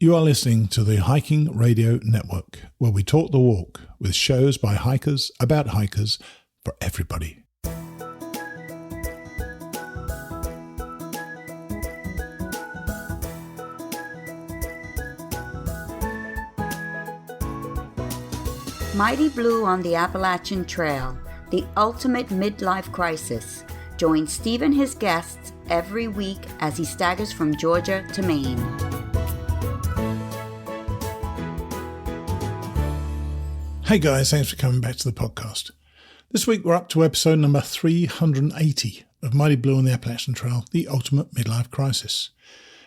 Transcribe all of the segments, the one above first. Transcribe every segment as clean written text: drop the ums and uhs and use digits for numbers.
You are listening to the Hiking Radio Network, where we talk the walk with shows by hikers, about hikers, for everybody. Mighty Blue on the Appalachian Trail, the ultimate midlife crisis. Join Steve and his guests every week as he staggers from Georgia to Maine. Hey guys, thanks for coming back to the podcast. This week we're up to episode number 380 of Mighty Blue on the Appalachian Trail, the ultimate midlife crisis.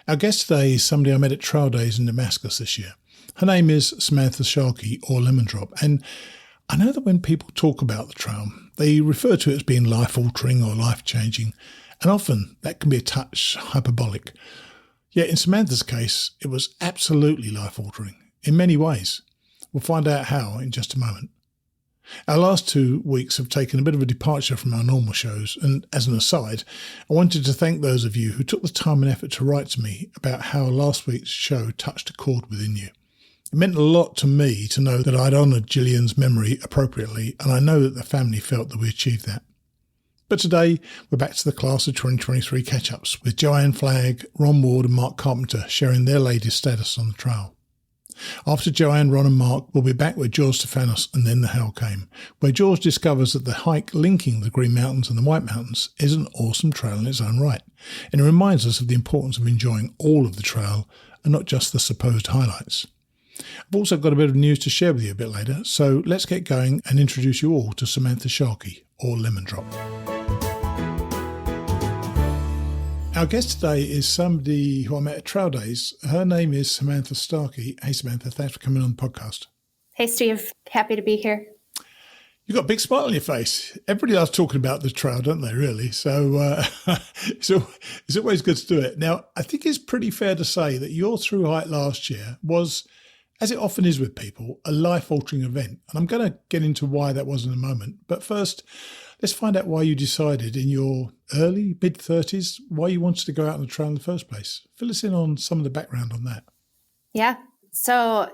Our guest today is somebody I met at Trail Days in Damascus this year. Her name is Samantha Sharkey, or Lemon Drop, and I know that when people talk about the trail, they refer to it as being life-altering or life-changing, and often that can be a touch hyperbolic. Yet in Samantha's case, it was absolutely life-altering, in many ways. We'll find out how in just a moment. Our last 2 weeks have taken a bit of a departure from our normal shows, and as an aside, I wanted to thank those of you who took the time and effort to write to me about how last week's show touched a chord within you. It meant a lot to me to know that I'd honoured Gillian's memory appropriately, and I know that the family felt that we achieved that. But today, we're back to the class of 2023 catch-ups, with Joanne Flagg, Ron Ward and Mark Carpenter sharing their latest status on the trail. After Joanne, Ron and Mark, we'll be back with George Steffanos and Then the Hell Came, where George discovers that the hike linking the Green Mountains and the White Mountains is an awesome trail in its own right, and it reminds us of the importance of enjoying all of the trail and not just the supposed highlights. I've also got a bit of news to share with you a bit later, so let's get going and introduce you all to Samantha Sharkey, or Lemon Drop. Our guest today is somebody who I met at Trail Days. Her name is Samantha Sharkey. Hey Samantha, thanks for coming on the podcast. Hey Steve, happy to be here. You've got a big smile on your face. Everybody loves talking about the trail, don't they, really? So it's always good to do it. Now, I think it's pretty fair to say that your through hike last year was, as it often is with people, a life-altering event. And I'm going to get into why that was in a moment. But first, let's find out why you decided in your early, mid-30s, why you wanted to go out on the trail in the first place. Fill us in on some of the background on that. Yeah. So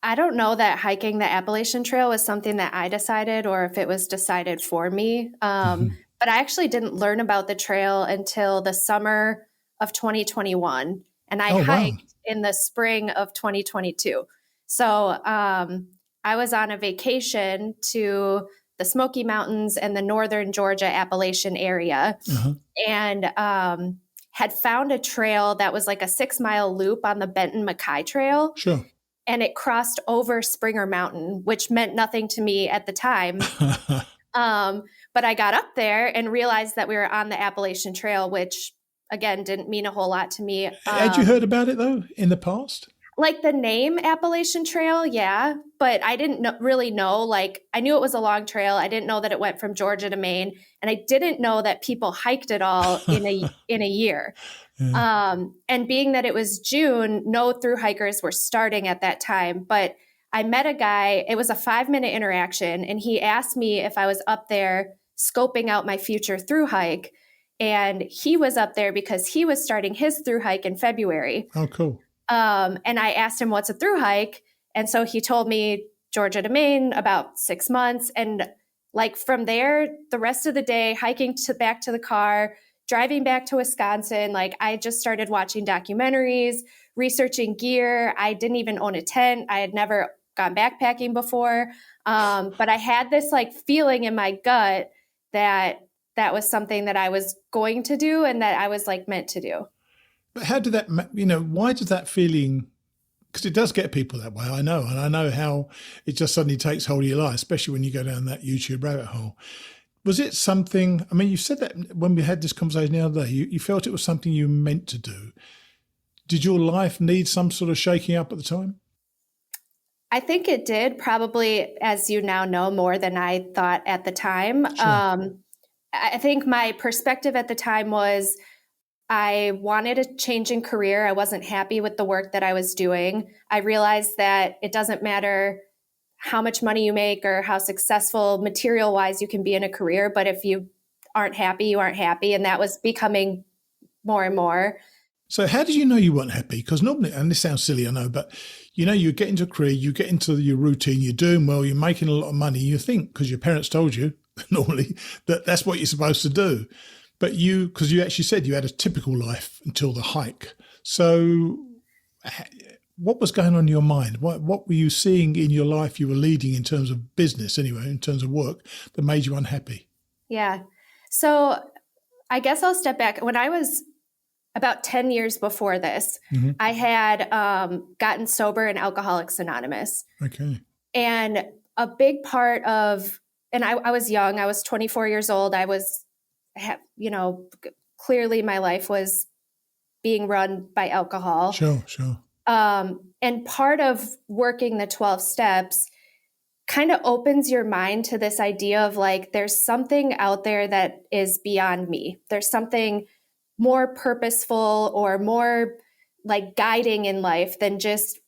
I don't know that hiking the Appalachian Trail was something that I decided or if it was decided for me. But I actually didn't learn about the trail until the summer of 2021. And I hiked in the spring of 2022. So I was on a vacation to the Smoky Mountains and the northern Georgia Appalachian area and had found a trail that was like a 6-mile loop on the Benton Mackay Trail. Sure. And it crossed over Springer Mountain, which meant nothing to me at the time. But I got up there and realized that we were on the Appalachian Trail, which again, didn't mean a whole lot to me. Had you heard about it, though, in the past? Like the name Appalachian Trail, yeah. But I didn't really know. Like, I knew it was a long trail. I didn't know that it went from Georgia to Maine. And I didn't know that people hiked it all in a year. Yeah. And being that it was June, no thru hikers were starting at that time. But I met a guy. It was a 5-minute interaction. And he asked me if I was up there scoping out my future thru hike. And he was up there because he was starting his thru hike in February. Oh, cool. And I asked him, what's a thru hike? And so he told me Georgia to Maine, about 6 months. And like from there, the rest of the day, hiking back to the car, driving back to Wisconsin, like I just started watching documentaries, researching gear. I didn't even own a tent. I had never gone backpacking before. But I had this like feeling in my gut that was something that I was going to do and that I was like meant to do. But how did that, why does that feeling, because it does get people that way, I know. And I know how it just suddenly takes hold of your life, especially when you go down that YouTube rabbit hole. Was it something, I mean, you said that when we had this conversation the other day, you felt it was something you meant to do. Did your life need some sort of shaking up at the time? I think it did, probably, as you now know, more than I thought at the time. Sure. I think my perspective at the time was I wanted a change in career. I wasn't happy with the work that I was doing. I realized that it doesn't matter how much money you make or how successful material-wise you can be in a career, but if you aren't happy, you aren't happy. And that was becoming more and more. So how did you know you weren't happy? Because normally, and this sounds silly, I know, but you get into a career, you get into your routine, you're doing well, you're making a lot of money, you think, because your parents told you normally that that's what you're supposed to do. But because you actually said you had a typical life until the hike. So what was going on in your mind? What were you seeing in your life you were leading in terms of business anyway, in terms of work, that made you unhappy? Yeah. So I guess I'll step back. When I was about 10 years before this, I had gotten sober in Alcoholics Anonymous. Okay. And a big part of, and I was young, I was 24 years old. I was, clearly my life was being run by alcohol. Sure. And part of working the 12 steps kind of opens your mind to this idea of like, there's something out there that is beyond me. There's something more purposeful or more like guiding in life than just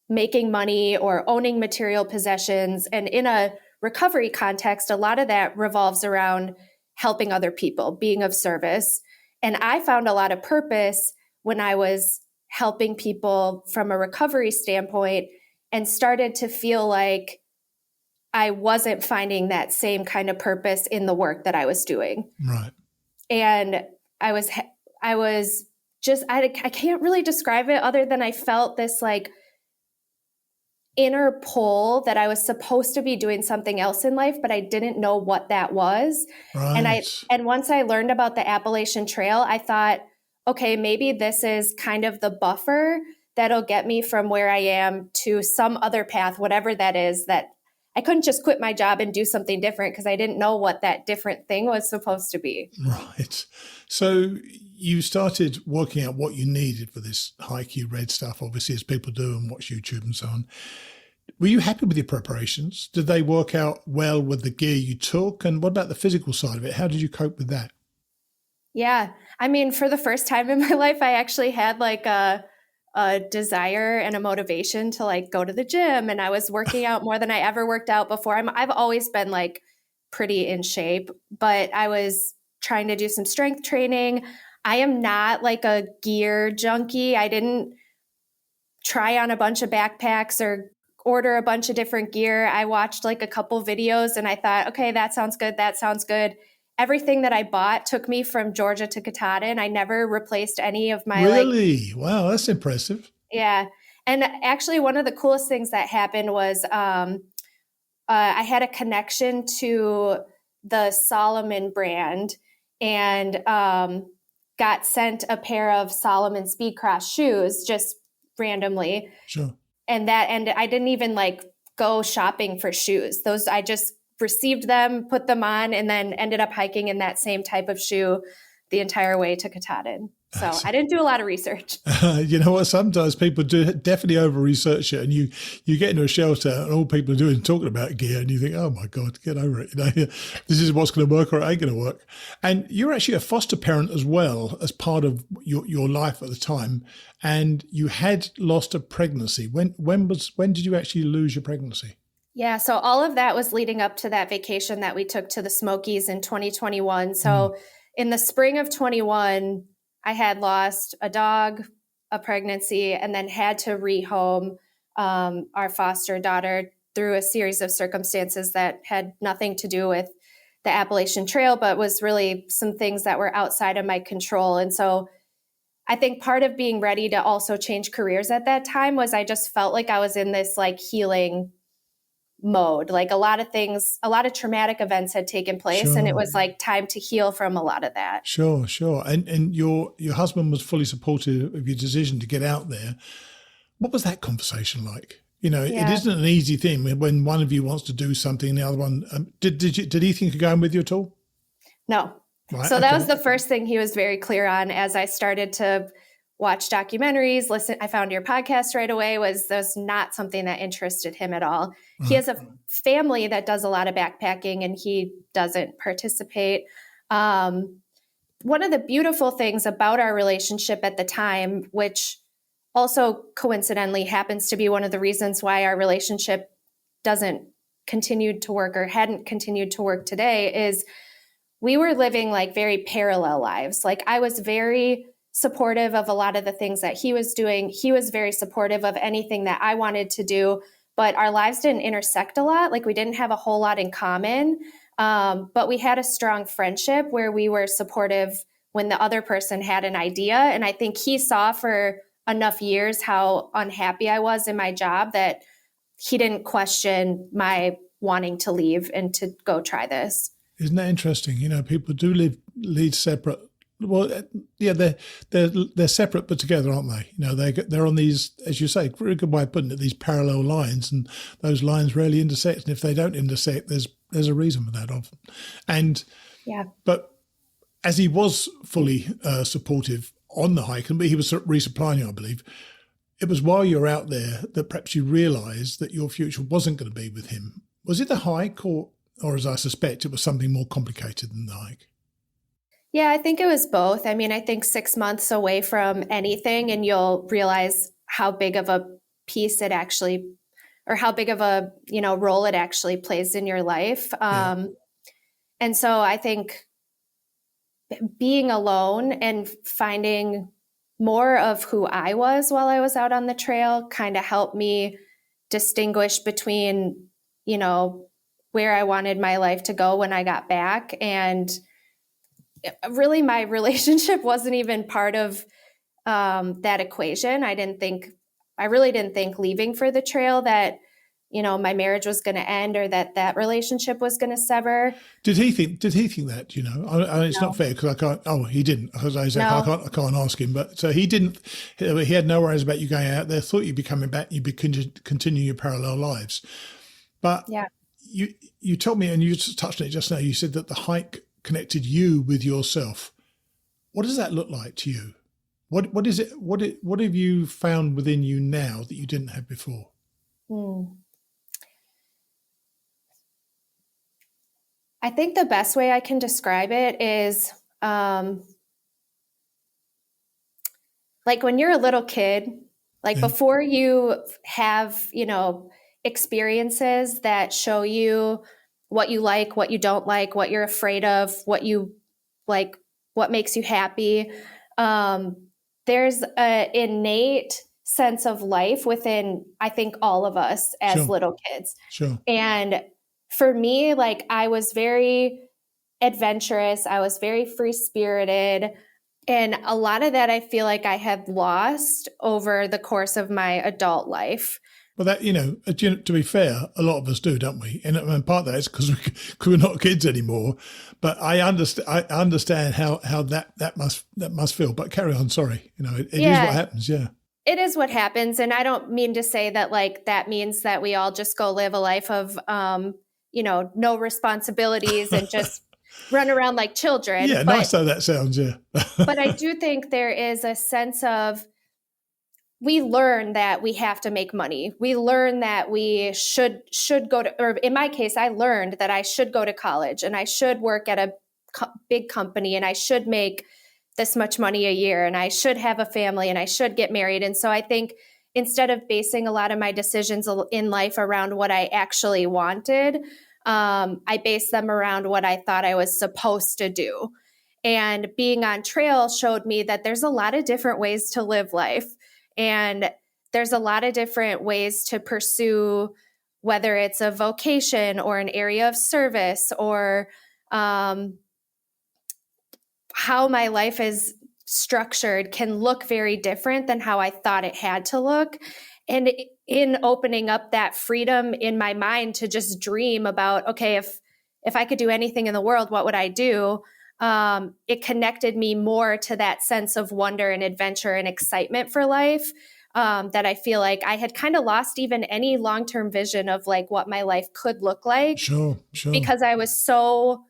making money or owning material possessions. And in a recovery context, a lot of that revolves around helping other people, being of service. And I found a lot of purpose when I was helping people from a recovery standpoint and started to feel like I wasn't finding that same kind of purpose in the work that I was doing. Right. And I was just, I can't really describe it other than I felt this like inner pull that I was supposed to be doing something else in life, but I didn't know what that was. Right. And once I learned about the Appalachian Trail, I thought, okay, maybe this is kind of the buffer that'll get me from where I am to some other path, whatever that is, that I couldn't just quit my job and do something different because I didn't know what that different thing was supposed to be. Right. So you started working out what you needed for this hike. You read stuff, obviously, as people do, and watch YouTube and so on. Were you happy with your preparations? Did they work out well with the gear you took? And what about the physical side of it? How did you cope with that? Yeah. I mean, for the first time in my life, I actually had like a desire and a motivation to like go to the gym, and I was working out more than I ever worked out before. I've always been like pretty in shape, but I was trying to do some strength training. I am not like a gear junkie. I didn't try on a bunch of backpacks or order a bunch of different gear. I watched like a couple videos and I thought, okay, that sounds good. That sounds good. Everything that I bought took me from Georgia to Katahdin. I never replaced any of my Really? Wow, that's impressive. Yeah. And actually one of the coolest things that happened was I had a connection to the Salomon brand and got sent a pair of Salomon Speedcross shoes just randomly. Sure. And I didn't even like go shopping for shoes. Those I just received them, put them on, and then ended up hiking in that same type of shoe the entire way to Katahdin. So I didn't do a lot of research. You know what? Sometimes people do definitely over-research it, and you get into a shelter and all people are doing is talking about gear, and you think, oh my God, get over it. This is what's going to work or it ain't going to work. And you're actually a foster parent as well as part of your life at the time, and you had lost a pregnancy. When did you actually lose your pregnancy? Yeah, so all of that was leading up to that vacation that we took to the Smokies in 2021. So in the spring of 21, I had lost a dog, a pregnancy, and then had to rehome our foster daughter through a series of circumstances that had nothing to do with the Appalachian Trail, but was really some things that were outside of my control. And so I think part of being ready to also change careers at that time was I just felt like I was in this like healing mode. Like a lot of traumatic events had taken place. Sure. And it was like time to heal from a lot of that. Sure. And your husband was fully supportive of your decision to get out there. What was that conversation like? It isn't an easy thing when one of you wants to do something and the other one, did he think of going with you at all? No. Right, so that was the first thing he was very clear on as I started to watch documentaries, listen. I found your podcast right away. Was not something that interested him at all. He has a family that does a lot of backpacking and he doesn't participate. One of the beautiful things about our relationship at the time, which also coincidentally happens to be one of the reasons why our relationship doesn't continue to work or hadn't continued to work today, is we were living like very parallel lives. Like I was very supportive of a lot of the things that he was doing. He was very supportive of anything that I wanted to do, but our lives didn't intersect a lot. Like we didn't have a whole lot in common, but we had a strong friendship where we were supportive when the other person had an idea. And I think he saw for enough years how unhappy I was in my job that he didn't question my wanting to leave and to go try this. Isn't that interesting? People do lead separate. Well, yeah, they're separate but together, aren't they? They're on these, as you say, very good way of putting it, these parallel lines, and those lines rarely intersect. And if they don't intersect, there's a reason for that often. And yeah, but as he was fully supportive on the hike, and he was resupplying you, I believe, it was while you were out there that perhaps you realised that your future wasn't going to be with him. Was it the hike, or as I suspect, it was something more complicated than the hike? Yeah, I think it was both. I mean, I think 6 months away from anything, and you'll realize how big of a piece it actually, or how big of a role it actually plays in your life. And so I think being alone and finding more of who I was while I was out on the trail kind of helped me distinguish between, where I wanted my life to go when I got back. And really my relationship wasn't even part of that equation. I really didn't think leaving for the trail that, my marriage was going to end or that relationship was going to sever. Did he think that, it's No. not fair because I can't, he didn't, because I No. can't ask him, but so he didn't, he had no worries about you going out there, thought you'd be coming back, you'd be continue your parallel lives. But Yeah. you told me, and you touched on it just now, you said that the hike connected you with yourself. What does that look like to you? What is it? What have you found within you now that you didn't have before? I think the best way I can describe it is like when you're a little kid, like before you have, experiences that show you what you like, what you don't like, what you're afraid of, what you like, what makes you happy. There's an innate sense of life within, I think, all of us as little kids. Sure. And for me, like I was very adventurous. I was very free-spirited. And a lot of that I feel like I had lost over the course of my adult life. Well, that, to be fair, a lot of us do, don't we? And part of that is because we're not kids anymore. But I understand how that must feel. But carry on. Sorry, it is what happens. Yeah, it is what happens, and I don't mean to say that like that means that we all just go live a life of no responsibilities and just run around like children. Yeah, nice how that sounds. Yeah, but I do think there is a sense of, we learn that we have to make money. We learn that we should go to, or in my case, I learned that I should go to college and I should work at a big company and I should make this much money a year and I should have a family and I should get married. And so I think instead of basing a lot of my decisions in life around what I actually wanted, I based them around what I thought I was supposed to do. And being on trail showed me that there's a lot of different ways to live life. And there's a lot of different ways to pursue, whether it's a vocation or an area of service or how my life is structured can look very different than how I thought it had to look. And in opening up that freedom in my mind to just dream about, okay, if I could do anything in the world, what would I do? It connected me more to that sense of wonder and adventure and excitement for life that I feel like I had kind of lost even any long-term vision of like what my life could look like. Sure. Because I was so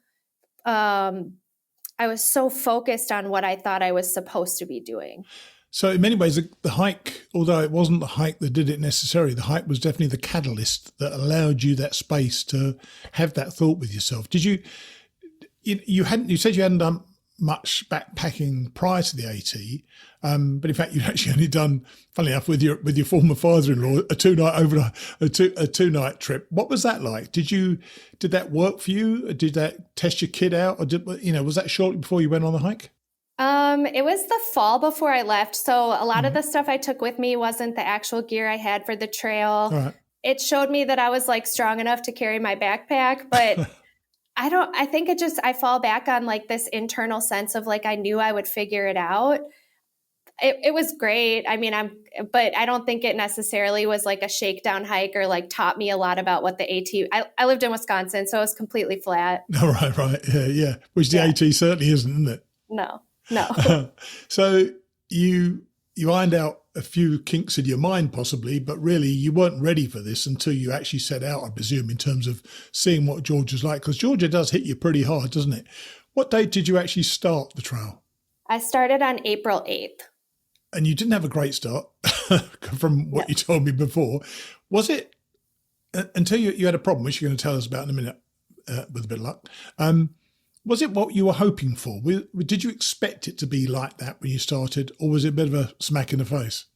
focused on what I thought I was supposed to be doing. So in many ways, the hike, although it wasn't the hike that did it necessarily, the hike was definitely the catalyst that allowed you that space to have that thought with yourself. Did you? You said you hadn't done much backpacking prior to the AT, but in fact you'd actually only done, funnily enough, with your former father-in-law, a two-night trip. What was that like? Did that work for you? Did that test your kid out, or was that shortly before you went on the hike? It was the fall before I left. So a lot of the stuff I took with me wasn't the actual gear I had for the trail. All right. It showed me that I was like strong enough to carry my backpack, but I think I fall back on like this internal sense of like, I knew I would figure it out. It was great. I mean, but I don't think it necessarily was like a shakedown hike or like taught me a lot about what the I lived in Wisconsin, so it was completely flat. All right. Yeah. Which the AT certainly isn't it? No. So you ironed out a few kinks in your mind possibly, but really you weren't ready for this until you actually set out, I presume, in terms of seeing what Georgia's like, because Georgia does hit you pretty hard, doesn't it? What date did you actually start the trail? I started on April 8th. And you didn't have a great start from what you told me before. Was it, until you had a problem, which you're going to tell us about in a minute with a bit of luck, was it what you were hoping for? Did you expect it to be like that when you started, or was it a bit of a smack in the face?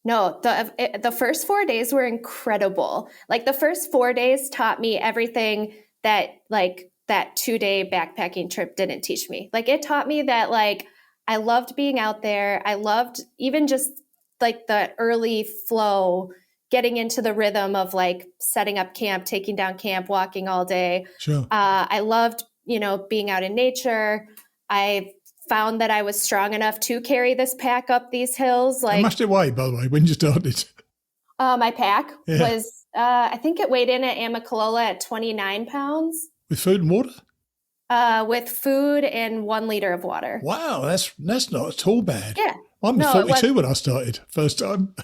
No, the first 4 days were incredible. Like the first 4 days taught me everything that like that 2-day backpacking trip didn't teach me. Like it taught me that like I loved being out there. I loved even just like the early flow, getting into the rhythm of like setting up camp, taking down camp, walking all day. Sure. I loved, being out in nature. I found that I was strong enough to carry this pack up these hills. Like, how much did it weigh, by the way, when you started? My pack was, I think it weighed in at Amicalola at 29 pounds. With food and water? With food and 1 liter of water. Wow, that's not at all bad. Yeah. I'm 42 when I started, first time.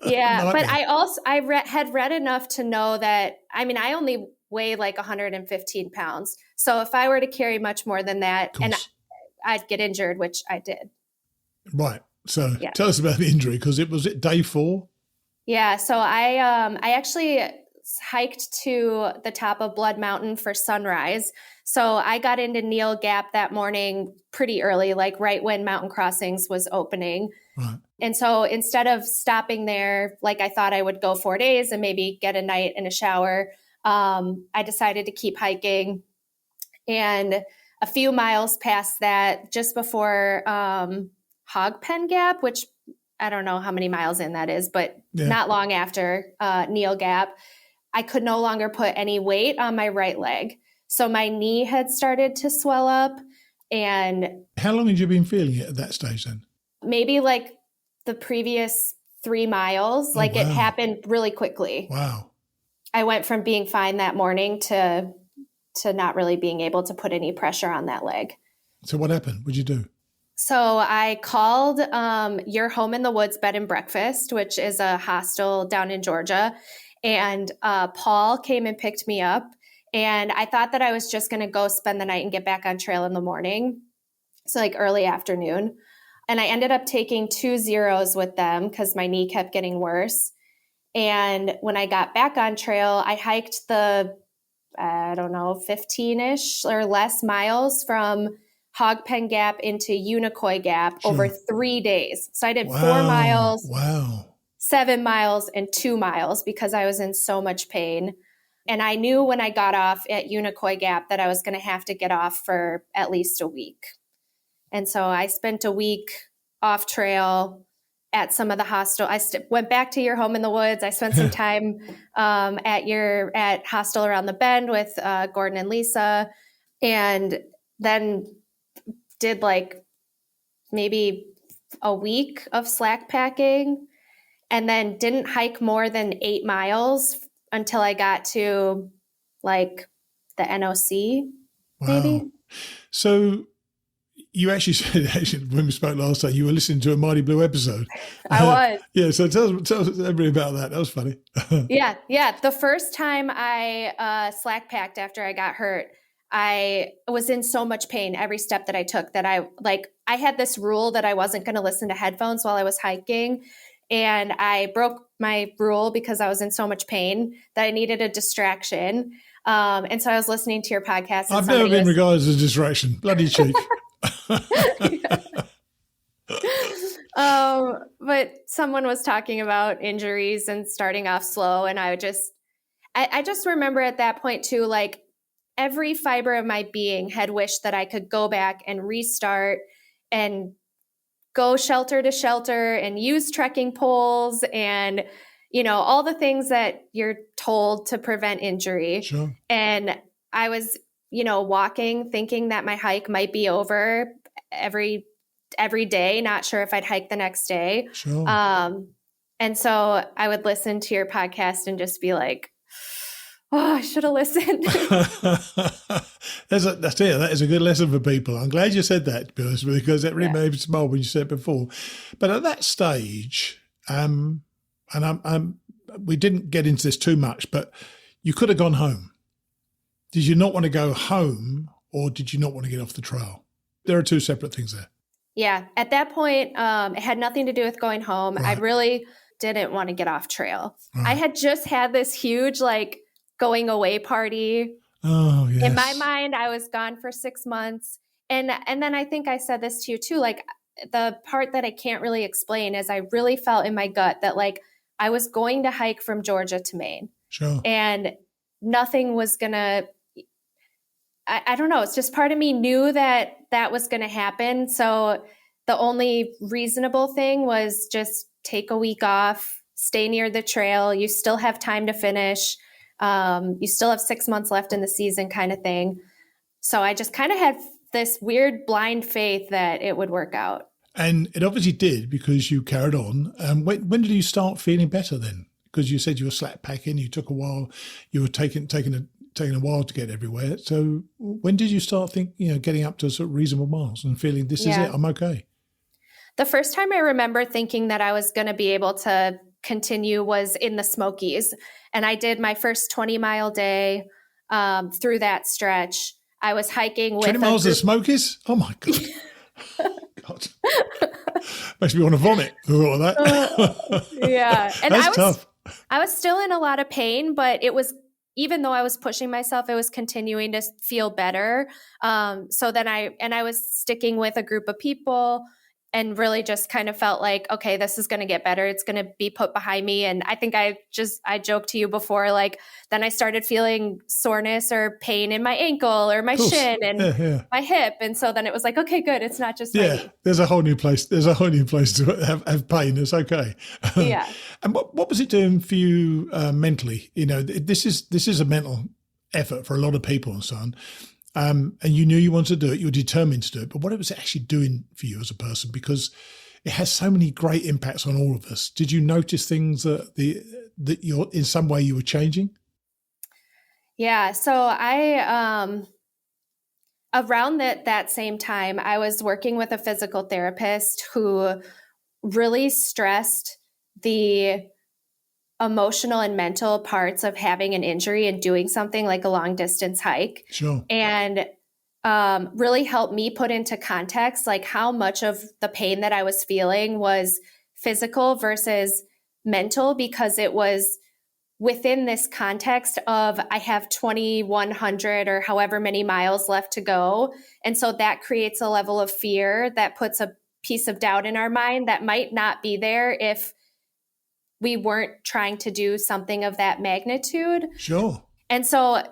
Yeah, but I had read enough to know that, I mean, I only weigh like 115 pounds. So if I were to carry much more than that, and I'd get injured, which I did. Right. So tell us about the injury, because was it day 4? Yeah. So I actually hiked to the top of Blood Mountain for sunrise. So I got into Neal Gap that morning pretty early, like right when Mountain Crossings was opening. Right. And so instead of stopping there, like I thought I would go 4 days and maybe get a night and a shower, I decided to keep hiking. And a few miles past that, just before Hog Pen Gap, which I don't know how many miles in that is, but not long after Neal Gap, I could no longer put any weight on my right leg. So my knee had started to swell up. And how long had you been feeling it at that stage then? Maybe like the previous 3 miles. Like it happened really quickly. Wow. I went from being fine that morning to not really being able to put any pressure on that leg. So what happened? What'd you do? So I called Your Home in the Woods Bed and Breakfast, which is a hostel down in Georgia. And Paul came and picked me up. And I thought that I was just going to go spend the night and get back on trail in the morning. So like early afternoon. And I ended up taking 2 zeros with them because my knee kept getting worse. And when I got back on trail, I hiked the, 15-ish or less miles from Hog Pen Gap into Unicoi Gap over 3 days. So I did 4 miles, 7 miles, and 2 miles because I was in so much pain. And I knew when I got off at Unicoi Gap that I was going to have to get off for at least a week. And so I spent a week off trail at some of the hostel. I went back to Your Home in the Woods. I spent some time at Hostel Around the Bend with Gordon and Lisa, and then did like maybe a week of slack packing, and then didn't hike more than 8 miles until I got to like the NOC, maybe. So you actually said, when we spoke last time, you were listening to a Mighty Blue episode. I was. Yeah, so tell us everybody about that. That was funny. Yeah. The first time I slack packed after I got hurt, I was in so much pain every step that I took that I had this rule that I wasn't going to listen to headphones while I was hiking. And I broke my rule because I was in so much pain that I needed a distraction. And so I was listening to your podcast. I've never been regarded as a distraction. Bloody cheek. But someone was talking about injuries and starting off slow. And I just remember at that point too, like every fiber of my being had wished that I could go back and restart and go shelter to shelter and use trekking poles and, all the things that you're told to prevent injury. Sure. And I was, walking, thinking that my hike might be over every day, not sure if I'd hike the next day. Sure. And so I would listen to your podcast and just be like, oh, I should have listened. That is a good lesson for people. I'm glad you said that, to be honest, because it really made me smile when you said it before. But at that stage, we didn't get into this too much, but you could have gone home. Did you not want to go home, or did you not want to get off the trail? There are two separate things there. Yeah. At that point, it had nothing to do with going home. Right. I really didn't want to get off trail. Right. I had just had this huge, going away party. Oh, yes. In my mind, I was gone for 6 months. And then I think I said this to you too, the part that I can't really explain is I really felt in my gut that I was going to hike from Georgia to Maine. Sure. And nothing was going to, I don't know. It's just part of me knew that was going to happen. So the only reasonable thing was just take a week off, stay near the trail. You still have time to finish. You still have 6 months left in the season kind of thing. So I just kind of had this weird blind faith that it would work out. And it obviously did, because you carried on. When did you start feeling better then? Because you said you were slack packing, you took a while, you were taking a while to get everywhere. So when did you start getting up to sort of reasonable miles and feeling this is it, I'm okay? The first time I remember thinking that I was going to be able to continue was in the Smokies. And I did my first 20-mile day through that stretch. I was hiking with 20 miles of the Smokies? Oh, my God. God. Makes me want to vomit with all of that. Yeah. And That's tough. I was still in a lot of pain, but it was, even though I was pushing myself, it was continuing to feel better. So then I was sticking with a group of people and really just kind of felt like, okay, this is going to get better. It's going to be put behind me. And I think I joked to you before, then I started feeling soreness or pain in my ankle or my shin and my hip. And so then it was like, okay, good. It's not just my knee. There's a whole new place. There's a whole new place to have pain. It's okay. Yeah. And what was it doing for you mentally? This is a mental effort for a lot of people and so on. And you knew you wanted to do it, you were determined to do it, but what was it actually doing for you as a person? Because it has so many great impacts on all of us. Did you notice things that you're in some way you were changing? Yeah. So I, around that same time, I was working with a physical therapist who really stressed the emotional and mental parts of having an injury and doing something like a long distance hike. Sure. And really helped me put into context how much of the pain that I was feeling was physical versus mental, because it was within this context of I have 2,100 or however many miles left to go. And so that creates a level of fear that puts a piece of doubt in our mind that might not be there if we weren't trying to do something of that magnitude. Sure. And so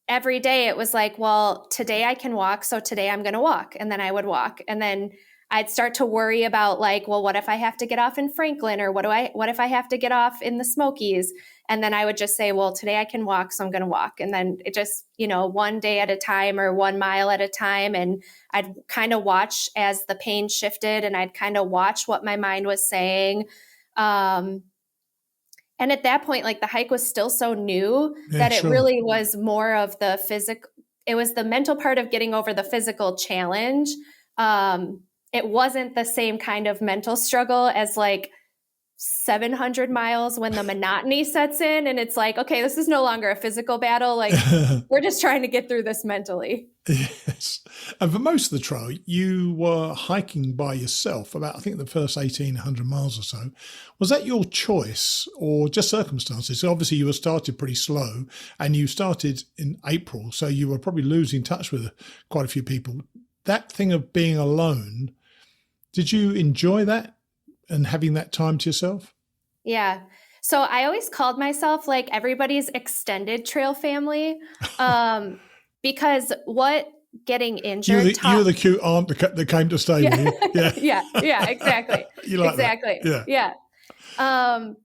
every day it was like, well, today I can walk, so today I'm going to walk. And then I would walk. And then I'd start to worry about well, what if I have to get off in Franklin, or what if I have to get off in the Smokies? And then I would just say, well, today I can walk, so I'm going to walk. And then it just, one day at a time or 1 mile at a time. And I'd kind of watch as the pain shifted, and I'd kind of watch what my mind was saying. And at that point, the hike was still so new that it really was more of the physical. It was the mental part of getting over the physical challenge. It wasn't the same kind of mental struggle as 700 miles when the monotony sets in and it's okay, this is no longer a physical battle. We're just trying to get through this mentally. Yes. And for most of the trail, you were hiking by yourself about, I think, the first 1,800 miles or so. Was that your choice or just circumstances? So obviously you were started pretty slow and you started in April, so you were probably losing touch with quite a few people. That thing of being alone, did you enjoy that and having that time to yourself? Yeah. So I always called myself everybody's extended trail family. Because what getting injured. You're the cute aunt that came to stay with you. Yeah. Yeah, exactly. You like exactly. that? Yeah.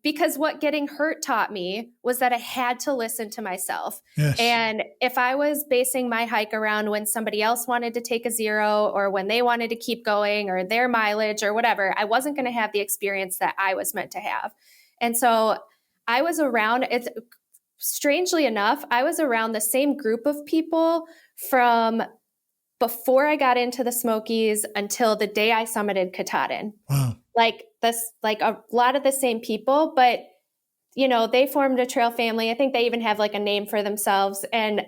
Because what getting hurt taught me was that I had to listen to myself. Yes. And if I was basing my hike around when somebody else wanted to take a 0 or when they wanted to keep going or their mileage or whatever, I wasn't going to have the experience that I was meant to have. And so I was around, strangely enough, I was around the same group of people from before I got into the Smokies until the day I summited Katahdin. Wow. Like a lot of the same people, but they formed a trail family. I think they even have like a name for themselves, and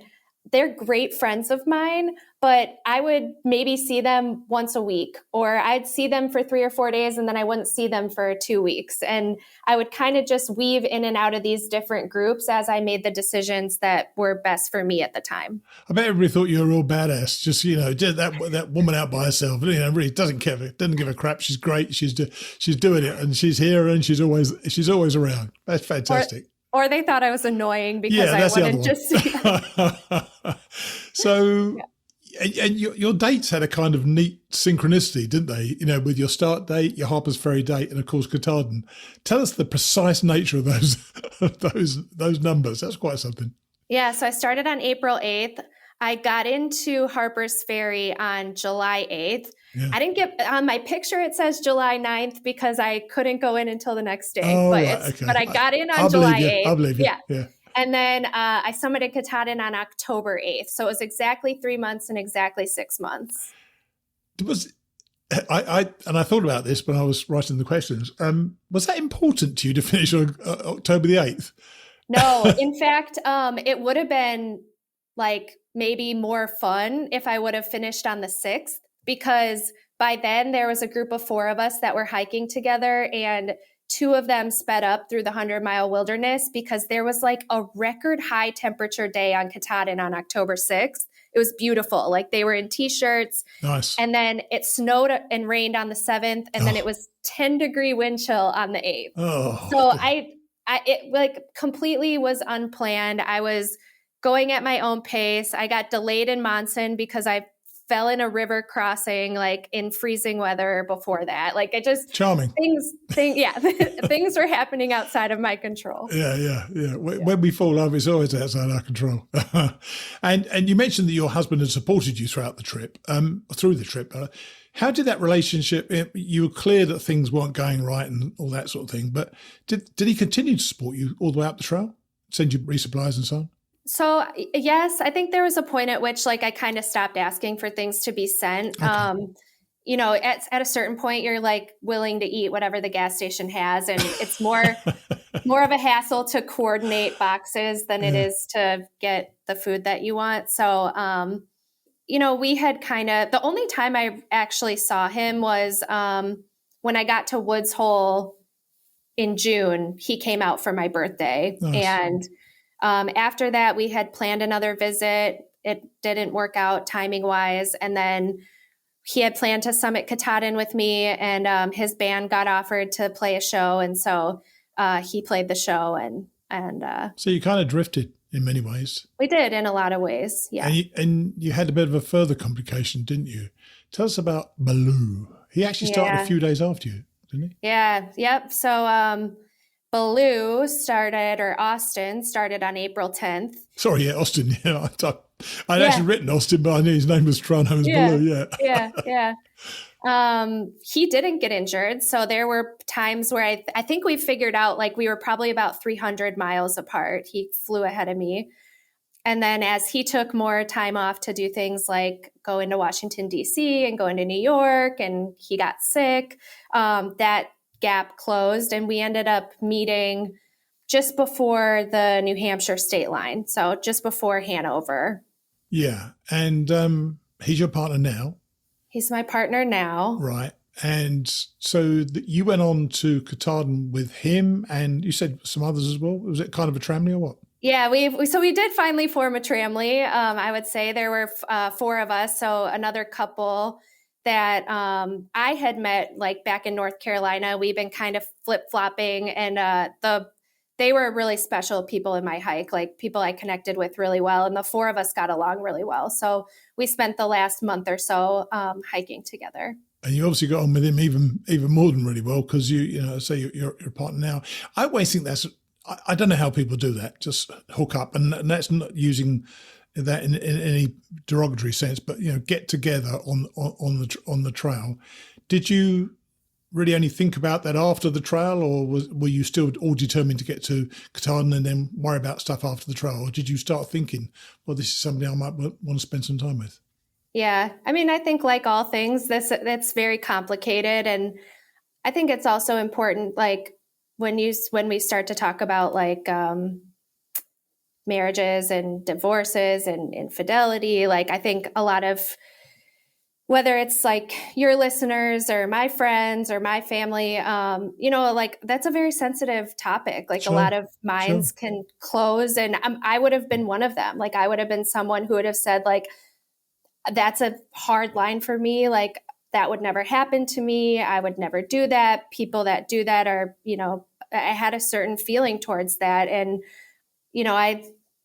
they're great friends of mine, but I would maybe see them once a week, or I'd see them for 3 or 4 days and then I wouldn't see them for 2 weeks. And I would kind of just weave in and out of these different groups as I made the decisions that were best for me at the time. I bet everybody thought you were a real badass. Just, that woman out by herself, really doesn't give a crap. She's great. She's doing it, and she's here, and she's always around. That's fantastic. Or they thought I was annoying because I wouldn't just see them. So, and your dates had a kind of neat synchronicity, didn't they? With your start date, your Harper's Ferry date, and of course Katahdin. Tell us the precise nature of those numbers. That's quite something. Yeah, so I started on April 8th. I got into Harper's Ferry on July 8th. Yeah. I didn't get on my picture. It says July 9th because I couldn't go in until the next day. Oh, okay. But I got in on July 8th. I believe you. Yeah. And then I summited Katahdin on October 8th. So it was exactly 3 months and exactly 6 months. I thought about this when I was writing the questions. Was that important to you to finish on October the 8th? No, in fact, it would have been like maybe more fun if I would have finished on the 6th, because by then there was a group of 4 of us that were hiking together, and 2 of them sped up through the 100-mile wilderness because there was like a record high temperature day on Katahdin on October 6th. It was beautiful. Like they were in t-shirts. Nice. And then it snowed and rained on the 7th, and then it was 10-degree wind chill on the 8th. Oh. So it like completely was unplanned. I was going at my own pace. I got delayed in Monson because I fell in a river crossing like in freezing weather before that. Like it just charming things were happening outside of my control. Yeah. When we fall over, it's always outside our control. And you mentioned that your husband had supported you throughout the trip, How did that relationship? You were clear that things weren't going right and all that sort of thing, but did he continue to support you all the way up the trail, send you resupplies and so on? So yes, I think there was a point at which like I kind of stopped asking for things to be sent. Okay. At a certain point, you're like willing to eat whatever the gas station has, and it's more of a hassle to coordinate boxes than it is to get the food that you want. So, we had the only time I actually saw him was when I got to Woods Hole in June. He came out for my birthday. Nice. And after that, we had planned another visit. It didn't work out timing wise. And then he had planned to summit Katahdin with me, and his band got offered to play a show. And so he played the show. And so you kind of drifted in many ways. We did in a lot of ways. Yeah. And you had a bit of a further complication, didn't you? Tell us about Baloo. He actually started a few days after you, didn't he? Yeah. Yep. So, Baloo Austin started on April 10th. Sorry, Austin. Yeah, I'd actually written Austin, but I knew his name was Baloo. Yeah. He didn't get injured. So there were times where I think we figured out like we were probably about 300 miles apart. He flew ahead of me. And then as he took more time off to do things like go into Washington, D.C. and go into New York, and he got sick, that gap closed, and we ended up meeting just before the New Hampshire state line. So just before Hanover. Yeah. And he's your partner now. He's my partner now. Right. And so you went on to Katahdin with him, and you said some others as well. Was it kind of a tramley or what? Yeah, we did finally form a tramley. I would say there were 4 of us. So another couple that I had met like back in North Carolina. We've been kind of flip-flopping, and they were really special people in my hike, like people I connected with really well. And the four of us got along really well. So we spent the last month or so hiking together. And you obviously got on with him even more than really well, because say you're a partner now. I always think I don't know how people do that, just hook up, and that's not using that in any derogatory sense, but get together on the trail. Did you really only think about that after the trail, or were you still all determined to get to Katahdin and then worry about stuff after the trail, or did you start thinking, well, this is somebody I might want to spend some time with? Yeah. I mean, I think like all things, that's very complicated. And I think it's also important, like when we start to talk about like marriages and divorces and infidelity, like I think a lot of, whether it's like your listeners or my friends or my family, like that's a very sensitive topic. Like Sure. A lot of minds can close, and I would have been one of them. Like I would have been someone who would have said like, that's a hard line for me. Like that would never happen to me. I would never do that. People that do that are, I had a certain feeling towards that. And,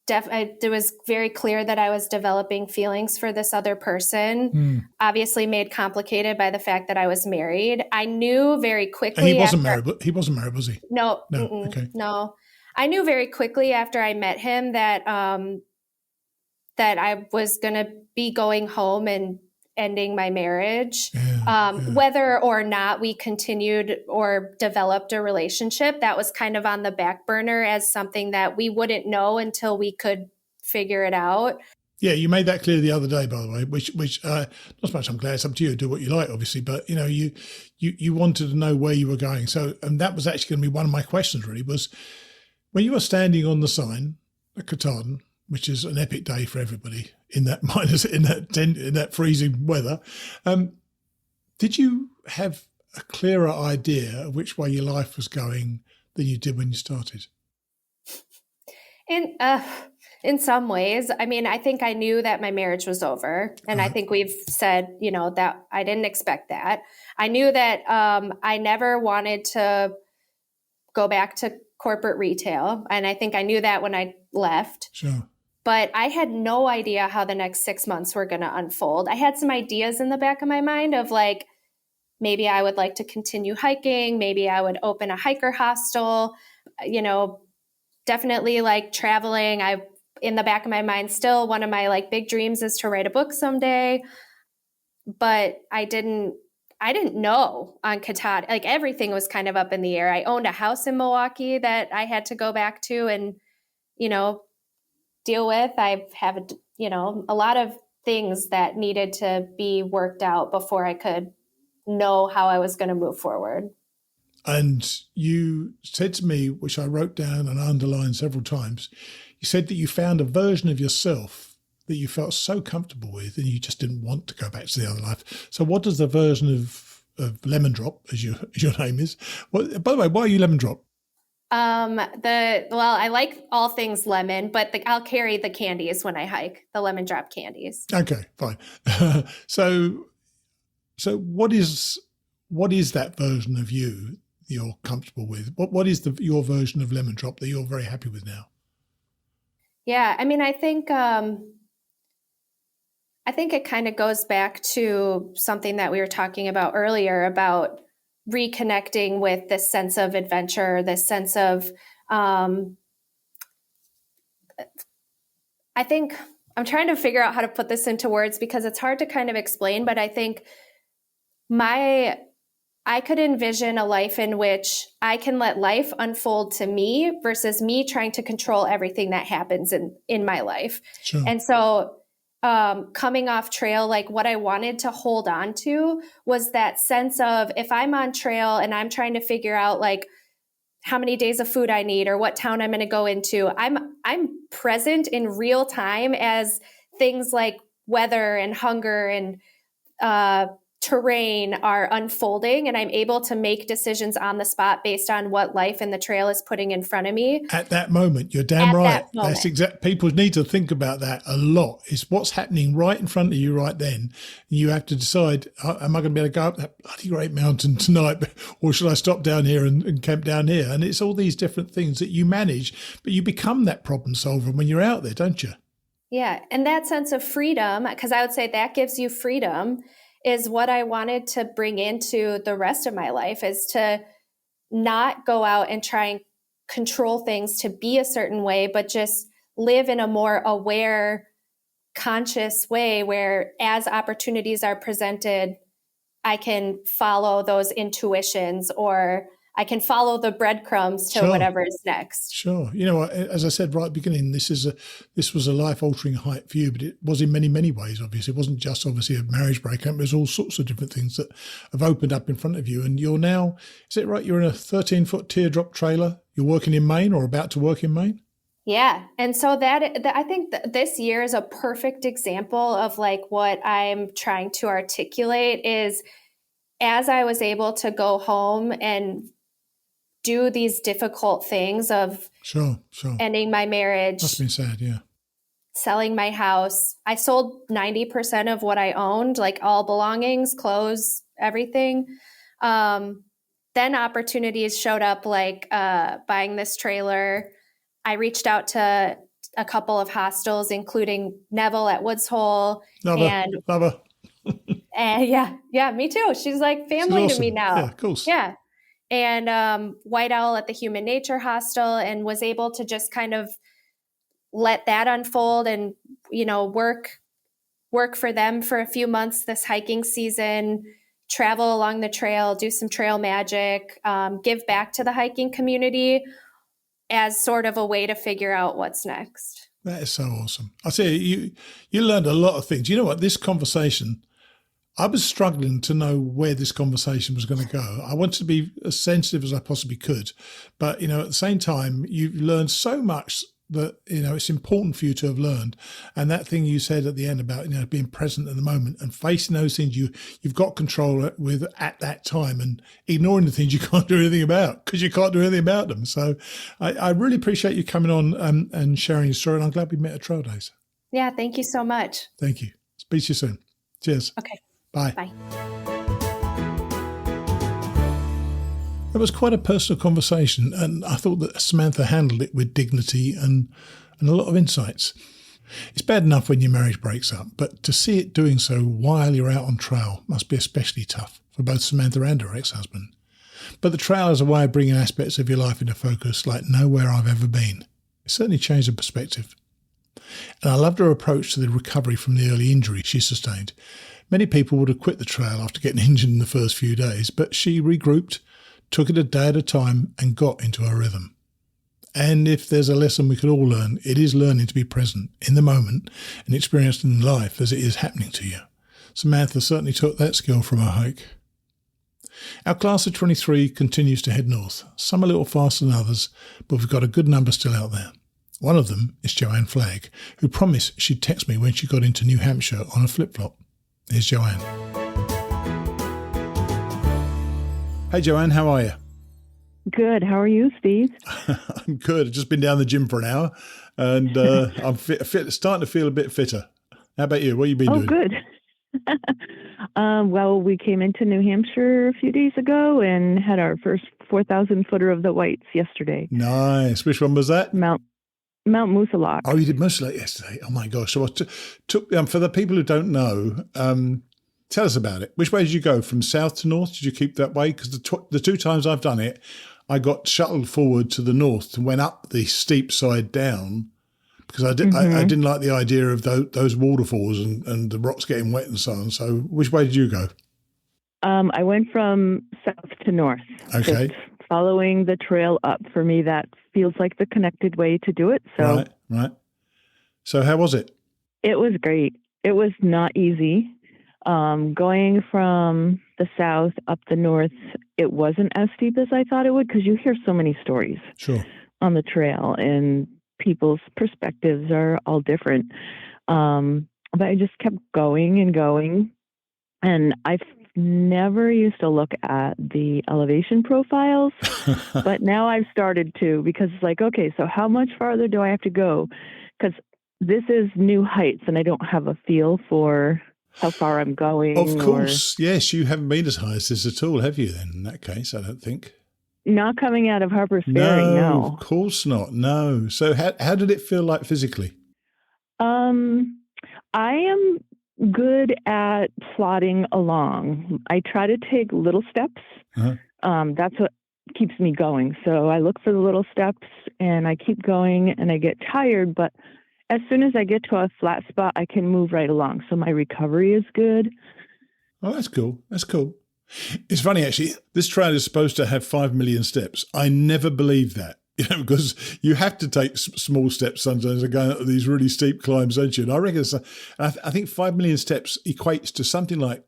it was very clear that I was developing feelings for this other person, obviously made complicated by the fact that I was married. I knew very quickly. And he wasn't married, was he? No. Okay. No. I knew very quickly after I met him that I was going to be going home and ending my marriage. Whether or not we continued or developed a relationship, that was kind of on the back burner as something that we wouldn't know until we could figure it out. Yeah, you made that clear the other day, by the way, which not so much I'm glad, it's up to you, do what you like, obviously, but you wanted to know where you were going. So, and that was actually going to be one of my questions really, was when you were standing on the sign at Katahdin, which is an epic day for everybody in that freezing weather. Did you have a clearer idea of which way your life was going than you did when you started? In some ways, I mean, I think I knew that my marriage was over, and I think we've said, that I didn't expect that. I knew that I never wanted to go back to corporate retail, and I think I knew that when I left. Sure. But I had no idea how the next 6 months were going to unfold. I had some ideas in the back of my mind of like, maybe I would like to continue hiking. Maybe I would open a hiker hostel, definitely like traveling. In the back of my mind, still one of my like big dreams is to write a book someday. But I didn't know on Katahdin, like everything was kind of up in the air. I owned a house in Milwaukee that I had to go back to and, deal with. I have, a lot of things that needed to be worked out before I could know how I was going to move forward. And you said to me, which I wrote down and underlined several times, you said that you found a version of yourself that you felt so comfortable with and you just didn't want to go back to the other life. So what does the version of Lemon Drop, as your name is, by the way, why are you Lemon Drop? I like all things lemon, but I'll carry the candies when I hike, the lemon drop candies. Okay, fine. So what is that version of you you're comfortable with? What is your version of Lemon Drop that you're very happy with now? Yeah, I mean, I think it kind of goes back to something that we were talking about earlier about reconnecting with this sense of adventure, this sense of, I think I'm trying to figure out how to put this into words because it's hard to kind of explain, but I think I could envision a life in which I can let life unfold to me versus me trying to control everything that happens in my life. Sure. And so coming off trail, like what I wanted to hold on to was that sense of if I'm on trail and I'm trying to figure out like how many days of food I need or what town I'm going to go into, I'm present in real time as things like weather and hunger and terrain are unfolding, and I'm able to make decisions on the spot based on what life and the trail is putting in front of me. At that moment, you're damn At right. that moment. That's exact. People need to think about that a lot. It's what's happening right in front of you right then. You have to decide, am I going to be able to go up that bloody great mountain tonight, or should I stop down here and camp down here? And it's all these different things that you manage, but you become that problem solver when you're out there, don't you? Yeah. And that sense of freedom, because I would say that gives you freedom, is what I wanted to bring into the rest of my life, is to not go out and try and control things to be a certain way, but just live in a more aware, conscious way where as opportunities are presented, I can follow those intuitions, or I can follow the breadcrumbs to whatever is next. Sure. You know, as I said right at the beginning, this was a life-altering hike for you, but it was in many, many ways, obviously. It wasn't just obviously a marriage breakup. There's all sorts of different things that have opened up in front of you. And you're now, is it right, you're in a 13-foot teardrop trailer? You're working in Maine or about to work in Maine? Yeah. And so that I think this year is a perfect example of like what I'm trying to articulate is, as I was able to go home and do these difficult things of sure ending my marriage. Must have been sad, yeah. Selling my house. I sold 90% of what I owned, like all belongings, clothes, everything. Then opportunities showed up, like buying this trailer. I reached out to a couple of hostels, including Neville at Woods Hole. Love her. And yeah, me too. She's like family to me now. Yeah, of course. Yeah. And White Owl at the Human Nature Hostel, and was able to just kind of let that unfold and, you know, work for them for a few months this hiking season, travel along the trail, do some trail magic, give back to the hiking community as sort of a way to figure out what's next. That is so awesome. I say you learned a lot of things. You know what? This conversation, I was struggling to know where this conversation was going to go. I wanted to be as sensitive as I possibly could. But, you know, at the same time, you've learned so much that, you know, it's important for you to have learned. And that thing you said at the end about, you know, being present in the moment and facing those things you've got control with at that time, and ignoring the things you can't do anything about because you can't do anything about them. So I really appreciate you coming on and sharing your story. And I'm glad we met at Trail Days. Yeah, thank you so much. Thank you. Speak to you soon. Cheers. Okay. Bye. Bye. It was quite a personal conversation, and I thought that Samantha handled it with dignity and a lot of insights. It's bad enough when your marriage breaks up, but to see it doing so while you're out on trail must be especially tough for both Samantha and her ex-husband. But the trail is a way of bringing aspects of your life into focus like nowhere I've ever been. It certainly changed her perspective. And I loved her approach to the recovery from the early injury she sustained. Many people would have quit the trail after getting injured in the first few days, but she regrouped, took it a day at a time, and got into her rhythm. And if there's a lesson we could all learn, it is learning to be present in the moment and experienced in life as it is happening to you. Samantha certainly took that skill from her hike. Our class of 23 continues to head north, some a little faster than others, but we've got a good number still out there. One of them is Joanne Flagg, who promised she'd text me when she got into New Hampshire on a flip-flop. Here's Joanne. Hey, Joanne, how are you? Good. How are you, Steve? I'm good. I've just been down the gym for an hour, and I'm starting to feel a bit fitter. How about you? What have you been doing? Oh, good. Well, we came into New Hampshire a few days ago and had our first 4,000 footer of the Whites yesterday. Nice. Which one was that? Mount Moosilauke. Oh, you did Moosilauke yesterday. Oh my gosh. So I took for the people who don't know, tell us about it. Which way did you go? From south to north? Did you keep that way? Because the two times I've done it, I got shuttled forward to the north and went up the steep side down because I didn't like the idea of those waterfalls and the rocks getting wet and so on. So which way did you go? I went from south to north. Okay. Just following the trail up. For me, that feels like the connected way to do it. So Right. So how was it? It was great. It was not easy. Going from the south up the north, it wasn't as steep as I thought it would because you hear so many stories on the trail and people's perspectives are all different. But I just kept going and going. And I never used to look at the elevation profiles, but now I've started to, because it's like, okay, so how much farther do I have to go? Because this is new heights and I don't have a feel for how far I'm going. Of course. Yes, you haven't been as high as this at all, have you then, in that case, I don't think? Not coming out of Harper's Ferry, no. No, of course not, no. So how did it feel like physically? I am good at plodding along. I try to take little steps. That's what keeps me going. So I look for the little steps and I keep going and I get tired, but as soon as I get to a flat spot, I can move right along. So my recovery is good. Oh, that's cool. That's cool. It's funny, actually. This trail is supposed to have 5 million steps. I never believed that, because you have to take small steps sometimes and go up these really steep climbs, don't you? And I reckon I think 5 million steps equates to something like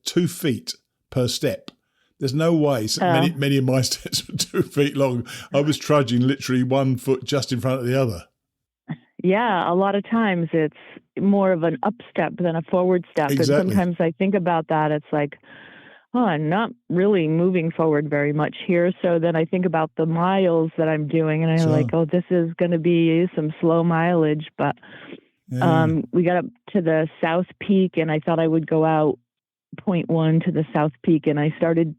2 feet per step. There's no way many of my steps were 2 feet long. I was trudging literally 1 foot just in front of the other. Yeah, a lot of times it's more of an up step than a forward step. Exactly. And sometimes I think about that. It's like, oh, I'm not really moving forward very much here. So then I think about the miles that I'm doing and I'm like, oh, this is going to be some slow mileage. But we got up to the South Peak and I thought I would go out 0.1 to the South Peak. And I started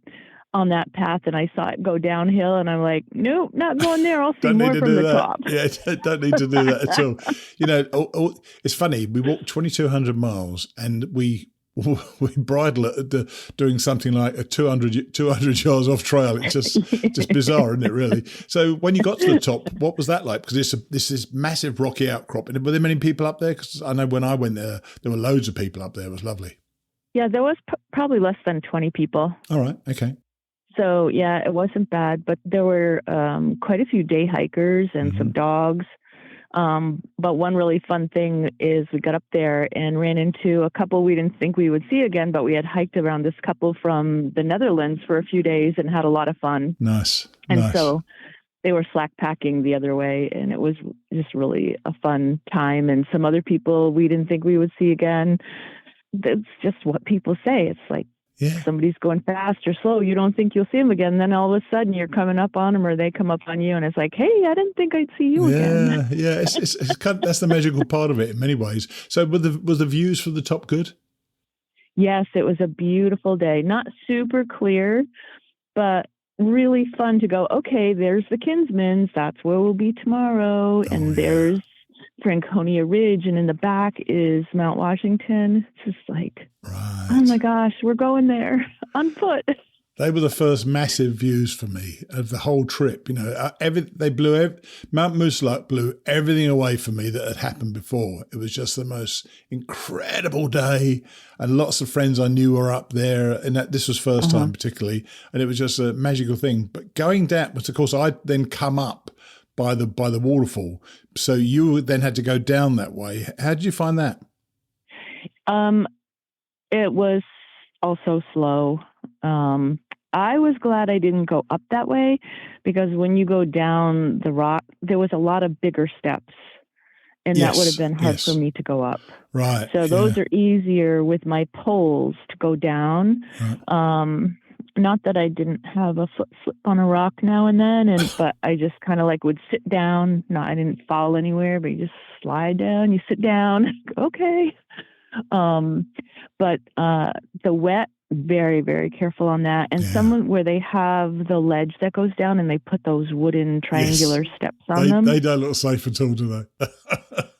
on that path and I saw it go downhill and I'm like, nope, not going there. I'll see more from the top. Yeah, don't need to do that at all. It's funny. We walked 2,200 miles and we bridle at doing something like a 200 yards off trail. It's just bizarre, isn't it, really? So when you got to the top, what was that like? Because this is massive rocky outcrop. And were there many people up there? Because I know when I went there were loads of people up there. It was lovely. Yeah, there was probably less than 20 people. All right. Okay. So, yeah, it wasn't bad, but there were quite a few day hikers and some dogs. But one really fun thing is we got up there and ran into a couple we didn't think we would see again, but we had hiked around this couple from the Netherlands for a few days and had a lot of fun. Nice. And so they were slack packing the other way, and it was just really a fun time. And some other people we didn't think we would see again. That's just what people say. It's like, somebody's going fast or slow, you don't think you'll see them again. Then all of a sudden you're coming up on them or they come up on you and it's like, hey, I didn't think I'd see you again. Yeah, it's kind of, that's the magical part of it in many ways. So was the views from the top good? Yes, it was a beautiful day. Not super clear, but really fun to go, okay, there's the Kinsmans. That's where we'll be tomorrow. There's Franconia Ridge, and in the back is Mount Washington. It's just like, oh my gosh, we're going there on foot. They were the first massive views for me of the whole trip. Mount Moosilauke blew everything away from me that had happened before. It was just the most incredible day, and lots of friends I knew were up there, and this was first time particularly, and it was just a magical thing. But going down, but of course I'd then come up by the waterfall. So you then had to go down that way. How did you find that? It was also slow. I was glad I didn't go up that way because when you go down the rock, there was a lot of bigger steps and that would have been hard for me to go up. Right. So those are easier with my poles to go down. Right. Not that I didn't have a foot slip on a rock now and then, but I just kind of like would sit down. No, I didn't fall anywhere, but you just slide down, you sit down. Okay. But the wet, very, very careful on that. And someone where they have the ledge that goes down and they put those wooden triangular steps on them. They don't look safe at all, do they?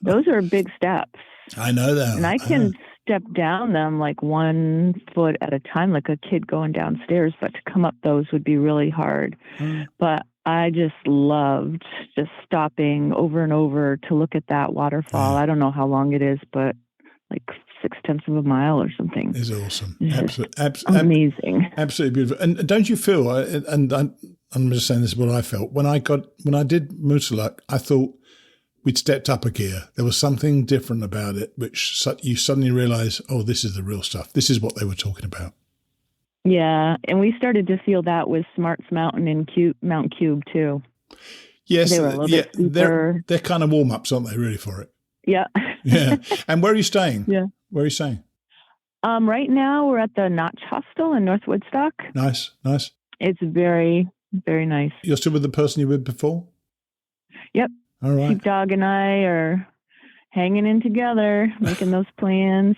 Those are big steps. I know that. And I can step down them like 1 foot at a time, like a kid going downstairs, but to come up those would be really hard. But I just loved just stopping over and over to look at that waterfall. I don't know how long it is, but like 0.6 of a mile or something. It's awesome. Amazing. Absolutely beautiful. And don't you feel, and I'm just saying this is what I felt, when I did Moosilauke, I thought we'd stepped up a gear. There was something different about it, which you suddenly realize, oh, this is the real stuff. This is what they were talking about. Yeah, and we started to feel that with Smarts Mountain and Mount Cube too. Yes, they were a little bit steeper. They're kind of warm-ups, aren't they, really, for it? Yeah. Yeah. And where are you staying? Yeah. Where are you staying? Right now we're at the Notch Hostel in North Woodstock. Nice. It's very, very nice. You're still with the person you were with before? Yep. All right. Sheepdog and I are hanging in together, making those plans,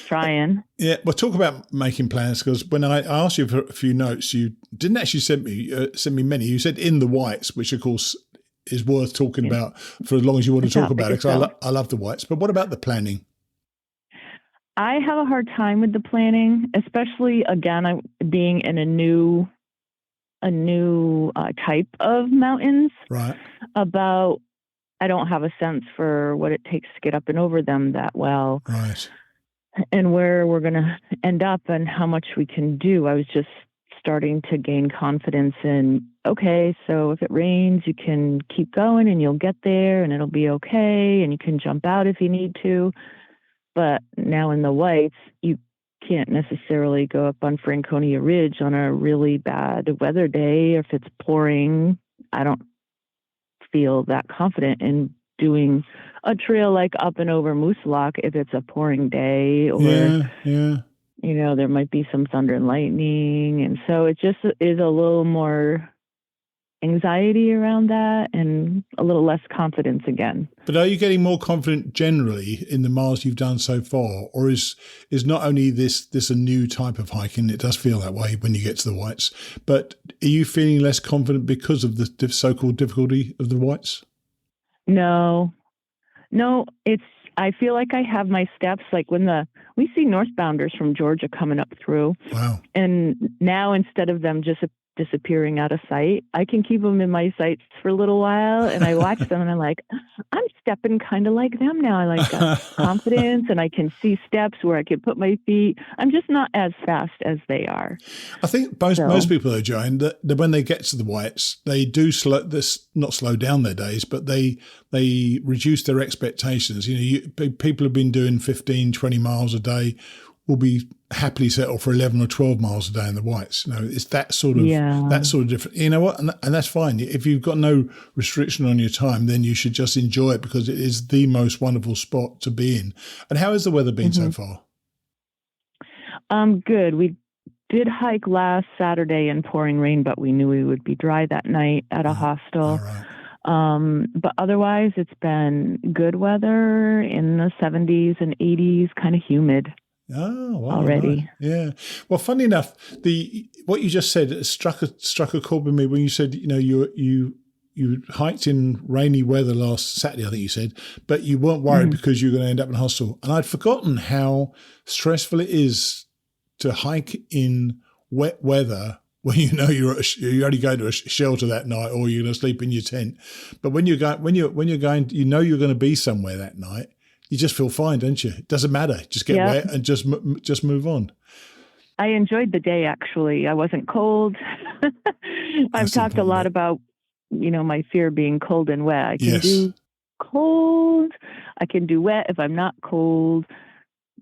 trying. Yeah, well, talk about making plans, because when I asked you for a few notes, you didn't actually send me many. You said in the whites, which of course is worth talking about for as long as you want to talk about it, because I love the whites. But what about the planning? I have a hard time with the planning, especially, again, being in a new type of mountains. Right. I don't have a sense for what it takes to get up and over them that well. Right. And where we're going to end up and how much we can do. I was just starting to gain confidence in, okay, so if it rains, you can keep going and you'll get there and it'll be okay. And you can jump out if you need to. But now in the whites, you can't necessarily go up on Franconia Ridge on a really bad weather day. Or if it's pouring, I don't feel that confident in doing a trail like up and over Moosilauke if it's a pouring day, or there might be some thunder and lightning. And so it just is a little more anxiety around that and a little less confidence again. But are you getting more confident generally in the miles you've done so far, or is not only this a new type of hiking? It does feel that way when you get to the whites, but are you feeling less confident because of the so-called difficulty of the whites? No, I feel like I have my steps, like when we see northbounders from Georgia coming up through. Wow. And now instead of them just disappearing out of sight, I can keep them in my sights for a little while, and I watch them and I'm like, I'm stepping kind of like them now. I like got confidence and I can see steps where I can put my feet. I'm just not as fast as they are. I think most people though, Joanne, that when they get to the whites, they do not slow down their days, but they reduce their expectations. People have been doing 15, 20 miles a day will be happily settle for 11 or 12 miles a day in the whites. It's that sort of different. You know what? And that's fine. If you've got no restriction on your time, then you should just enjoy it, because it is the most wonderful spot to be in. And how has the weather been so far? Good. We did hike last Saturday in pouring rain, but we knew we would be dry that night at a hostel. Right. But otherwise, it's been good weather in the 70s and 80s, kind of humid. Oh, wow, already. Right. Yeah. Well, funny enough, what you just said struck a chord with me when you said, you hiked in rainy weather last Saturday, I think you said, but you weren't worried because you were going to end up in a hostel. And I'd forgotten how stressful it is to hike in wet weather when you're only going to a shelter that night, or you're going to sleep in your tent. But when you're going, you're going to be somewhere that night, you just feel fine, don't you? It doesn't matter. Just get wet and just move on. I enjoyed the day, actually. I wasn't cold. I've talked a lot about, my fear of being cold and wet. I can do cold. I can do wet if I'm not cold.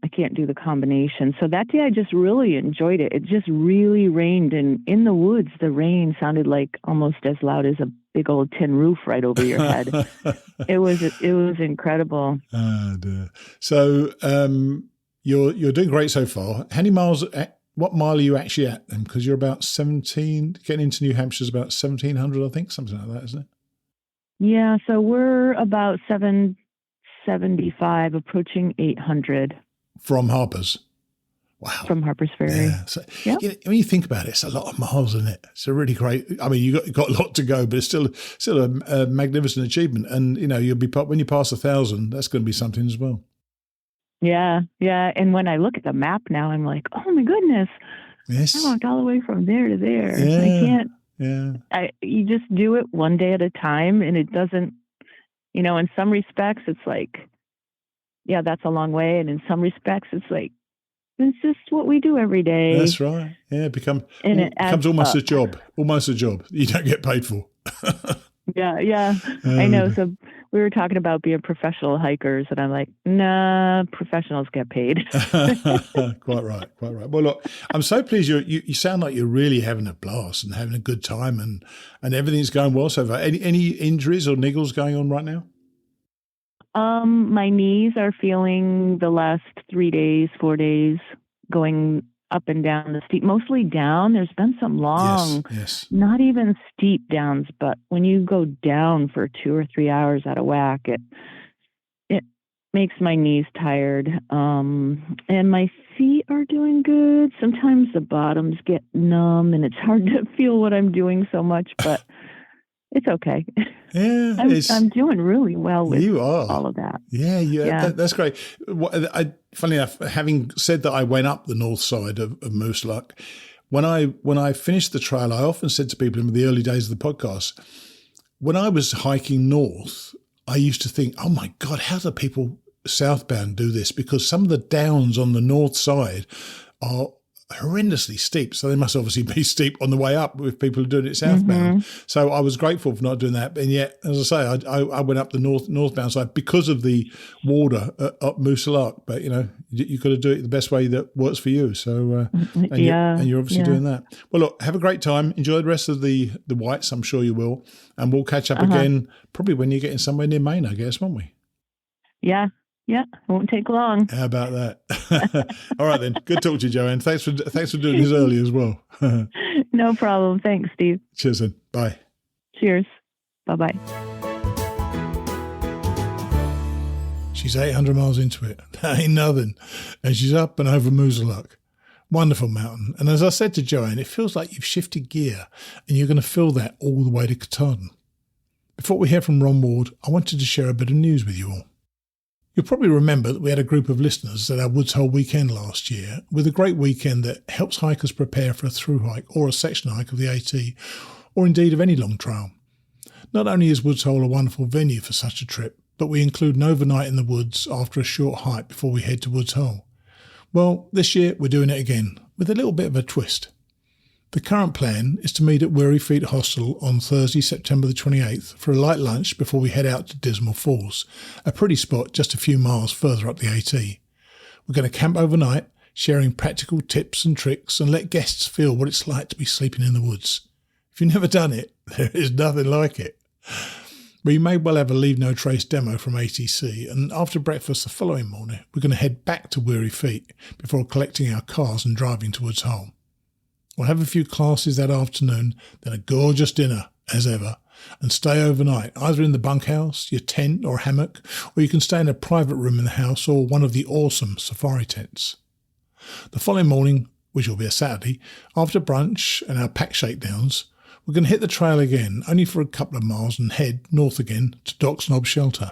I can't do the combination. So that day I just really enjoyed it. It just really rained. And in the woods, the rain sounded like almost as loud as a big old tin roof right over your head. It was incredible. Oh, dear. So you're doing great so far. How many miles? What mile are you actually at then? Because you're about 17. Getting into New Hampshire is about 1,700, I think, something like that, isn't it? Yeah. So we're about 775, approaching 800 from Harper's. Wow. From Harper's Ferry. Yeah. So, when you think about it, it's a lot of miles, isn't it? It's a really great, you got a lot to go, but it's still a magnificent achievement. And, you'll be, when you pass 1,000, that's going to be something as well. Yeah. Yeah. And when I look at the map now, I'm like, oh my goodness. Yes. I walked all the way from there to there. Yeah. I can't. Yeah. You just do it one day at a time, and it doesn't, in some respects, it's like, yeah, that's a long way. And in some respects, it's like, it's just what we do every day. That's right. Yeah, it becomes almost a job. Almost a job you don't get paid for. Yeah. I know. So we were talking about being professional hikers, and I'm like, nah, professionals get paid. Quite right. Well, look, I'm so pleased you sound like you're really having a blast and having a good time, and everything's going well so far. Any injuries or niggles going on right now? My knees are feeling the last 4 days. going up and down the steep, mostly down. There's been some long, yes. Not even steep downs, but when you go down for 2 or 3 hours out of whack, it makes my knees tired. And my feet are doing good. Sometimes the bottoms get numb and it's hard to feel what I'm doing so much, but it's okay. Yeah, I'm doing really well with you are. all of that. Yeah. That's great. Funny enough, having said that, I went up the north side of Moosilauke. When I finished the trail, I often said to people in the early days of the podcast, when I was hiking north, I used to think, oh my God, how do people southbound do this? Because some of the downs on the north side are horrendously steep. So they must obviously be steep on the way up if people are doing it southbound. Mm-hmm. So I was grateful for not doing that. And yet, as I say, I went up the northbound side because of the water up Moosilauke. But, you've got to do it the best way that works for you. So, and you're obviously doing that. Well, look, have a great time. Enjoy the rest of the whites. I'm sure you will. And we'll catch up again probably when you're getting somewhere near Maine, I guess, won't we? Yeah. Yeah, it won't take long. How about that? All right, then. Good talking to you, Joanne. Thanks for doing this early as well. No problem. Thanks, Steve. Cheers, then. Bye. Cheers. Bye-bye. She's 800 miles into it. That ain't nothing. And she's up and over Moosilauke. Wonderful mountain. And as I said to Joanne, it feels like you've shifted gear and you're going to feel that all the way to Katahdin. Before we hear from Ron Ward, I wanted to share a bit of news with you all. You'll probably remember that we had a group of listeners at our Woods Hole weekend last year with a great weekend that helps hikers prepare for a through hike or a section hike of the AT, or indeed of any long trail. Not only is Woods Hole a wonderful venue for such a trip, but we include an overnight in the woods after a short hike before we head to Woods Hole. Well, this year we're doing it again, with a little bit of a twist. The current plan is to meet at Weary Feet Hostel on Thursday, September the 28th for a light lunch before we head out to Dismal Falls, a pretty spot just a few miles further up the AT. We're going to camp overnight, sharing practical tips and tricks and let guests feel what it's like to be sleeping in the woods. If you've never done it, there is nothing like it. We may well have a Leave No Trace demo from ATC, and after breakfast the following morning, we're going to head back to Weary Feet before collecting our cars and driving to Woods Hole. We'll have a few classes that afternoon, then a gorgeous dinner, as ever, and stay overnight, either in the bunkhouse, your tent or hammock, or you can stay in a private room in the house or one of the awesome safari tents. The following morning, which will be a Saturday, after brunch and our pack shakedowns, we're going to hit the trail again, only for a couple of miles, and head north again to Doc's Knob Shelter.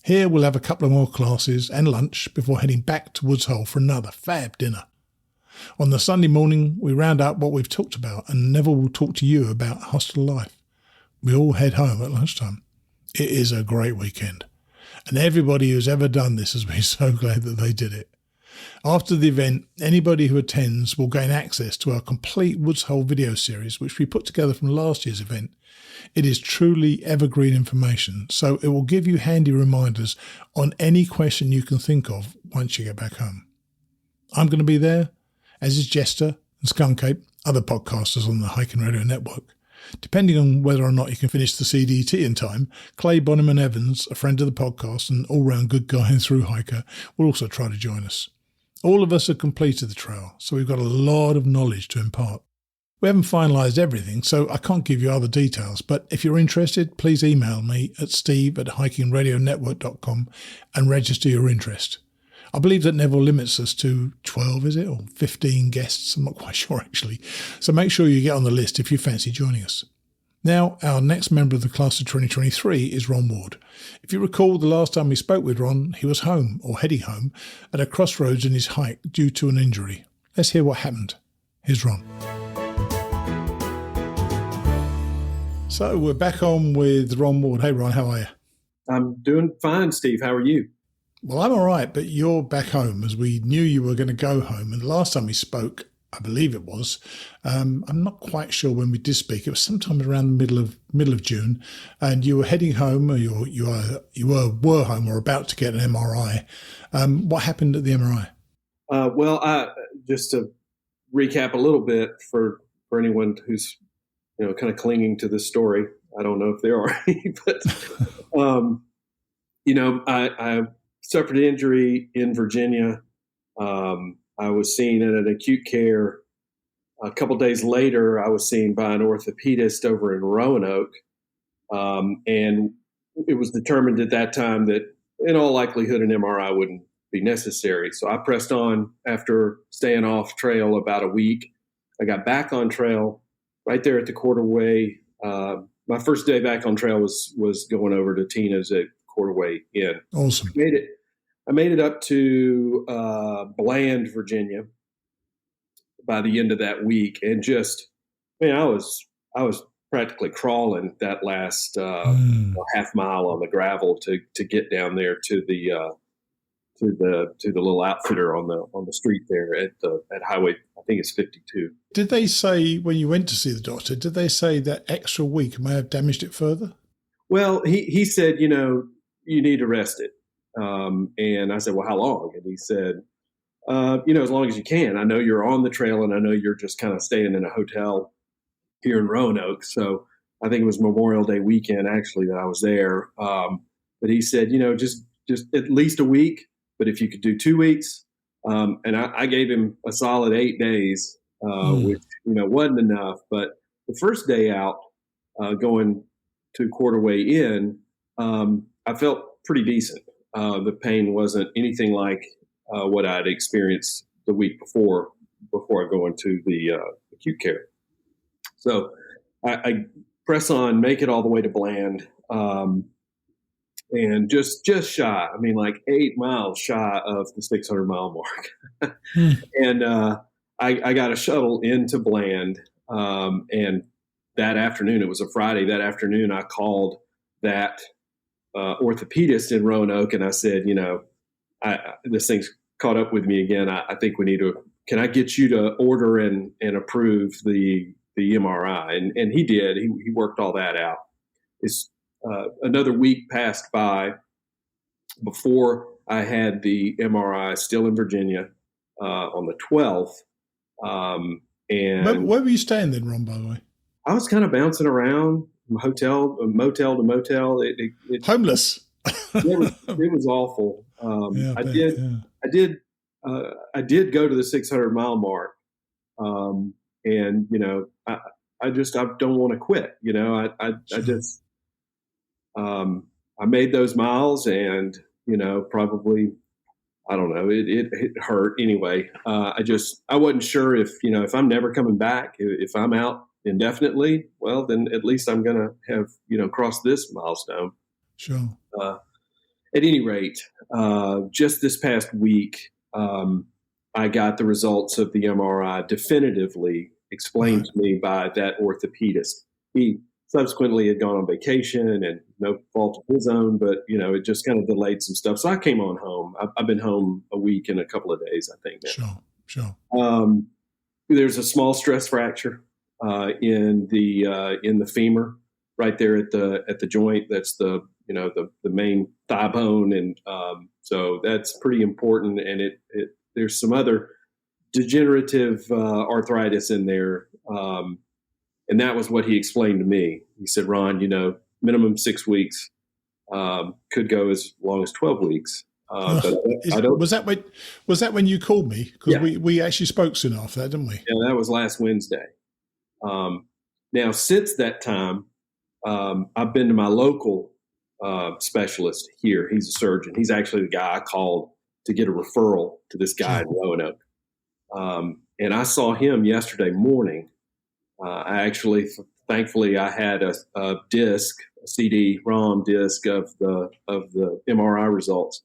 Here we'll have a couple of more classes and lunch before heading back to Woods Hole for another fab dinner. On the Sunday morning, we round up what we've talked about, and Neville will talk to you about hostel life. We all head home at lunchtime. It is a great weekend, and everybody who's ever done this has been so glad that they did it. After the event, anybody who attends will gain access to our complete Woods Hole video series, which we put together from last year's event. It is truly evergreen information, so it will give you handy reminders on any question you can think of once you get back home. I'm going to be there, as is Jester and Skunkape, other podcasters on the Hiking Radio Network. Depending on whether or not you can finish the CDT in time, Clay Bonham Evans, a friend of the podcast and all-round good guy and through hiker, will also try to join us. All of us have completed the trail, so we've got a lot of knowledge to impart. We haven't finalised everything, so I can't give you other details, but if you're interested, please email me at steve@hikingradionetwork.com and register your interest. I believe that Neville limits us to 12, is it, or 15 guests? I'm not quite sure, actually. So make sure you get on the list if you fancy joining us. Now, our next member of the class of 2023 is Ron Ward. If you recall, the last time we spoke with Ron, he was home, or heading home, at a crossroads in his hike due to an injury. Let's hear what happened. Here's Ron. So we're back on with Ron Ward. Hey, Ron, how are you? I'm doing fine, Steve. How are you? Well, I'm all right, but you're back home as we knew you were going to go home. And the last time we spoke, I believe it was, I'm not quite sure when we did speak. It was sometime around the middle of June, and you were heading home, or you were home or about to get an MRI. What happened at the MRI? Just to recap a little bit for anyone who's kind of clinging to this story. I don't know if there are any, but I suffered an injury in Virginia. I was seen at an acute care. A couple days later, I was seen by an orthopedist over in Roanoke. And it was determined at that time that in all likelihood an MRI wouldn't be necessary. So I pressed on after staying off trail about a week. I got back on trail right there at the Quarterway. My first day back on trail was going over to Tina's at Quarterway Inn. Awesome. I made it up to Bland, Virginia by the end of that week, and I was practically crawling that last half mile on the gravel to get down there to the little outfitter on the street there at Highway, I think it's 52. Did they say when you went to see the doctor, did they say that extra week may have damaged it further? Well, he said, you need to rest it. And I said, well, how long? And he said, as long as you can. I know you're on the trail, and I know you're just kind of staying in a hotel here in Roanoke. So I think it was Memorial Day weekend, actually, that I was there. But he said, just at least a week, but if you could do 2 weeks. And I gave him a solid 8 days, which, wasn't enough. But the first day out, going to Quarterway Inn, I felt pretty decent. The pain wasn't anything like what I'd experienced the week before I go into the acute care. So I press on, make it all the way to Bland, and just shy. I mean, like 8 miles shy of the 600-mile mark. And I got a shuttle into Bland, and that afternoon, it was a Friday, that afternoon I called that orthopedist in Roanoke, and I said, this thing's caught up with me again. I think we need to, can I get you to order and approve the MRI? And he did. He worked all that out. It's another week passed by before I had the MRI, still in Virginia, on the 12th. And where were you staying then, Ron, by the way? I was kind of bouncing around motel to motel. Homeless. It was awful. I did go to the 600-mile mark. And I don't want to quit. I made those miles, and probably, I don't know, it hurt anyway. I wasn't sure if I'm never coming back, if I'm out indefinitely, well, then at least I'm going to have crossed this milestone. Sure. At any rate, just this past week, I got the results of the MRI definitively explained to me by that orthopedist. He subsequently had gone on vacation, and no fault of his own, but it just kind of delayed some stuff. So I came on home. I've been home a week and a couple of days, I think. Now. Sure. There's a small stress fracture in the femur, right there at the joint. That's the main thigh bone, and so that's pretty important. And there's some other degenerative arthritis in there. And that was what he explained to me. He said, Ron, minimum 6 weeks, could go as long as 12 weeks. But I don't. Was that when you called me? Because we actually spoke soon after that, didn't we? Yeah, that was last Wednesday. Now, since that time, I've been to my local specialist here. He's a surgeon. He's actually the guy I called to get a referral to this guy in Roanoke. And I saw him yesterday morning. Thankfully, I had a disc, a CD-ROM disc of the MRI results,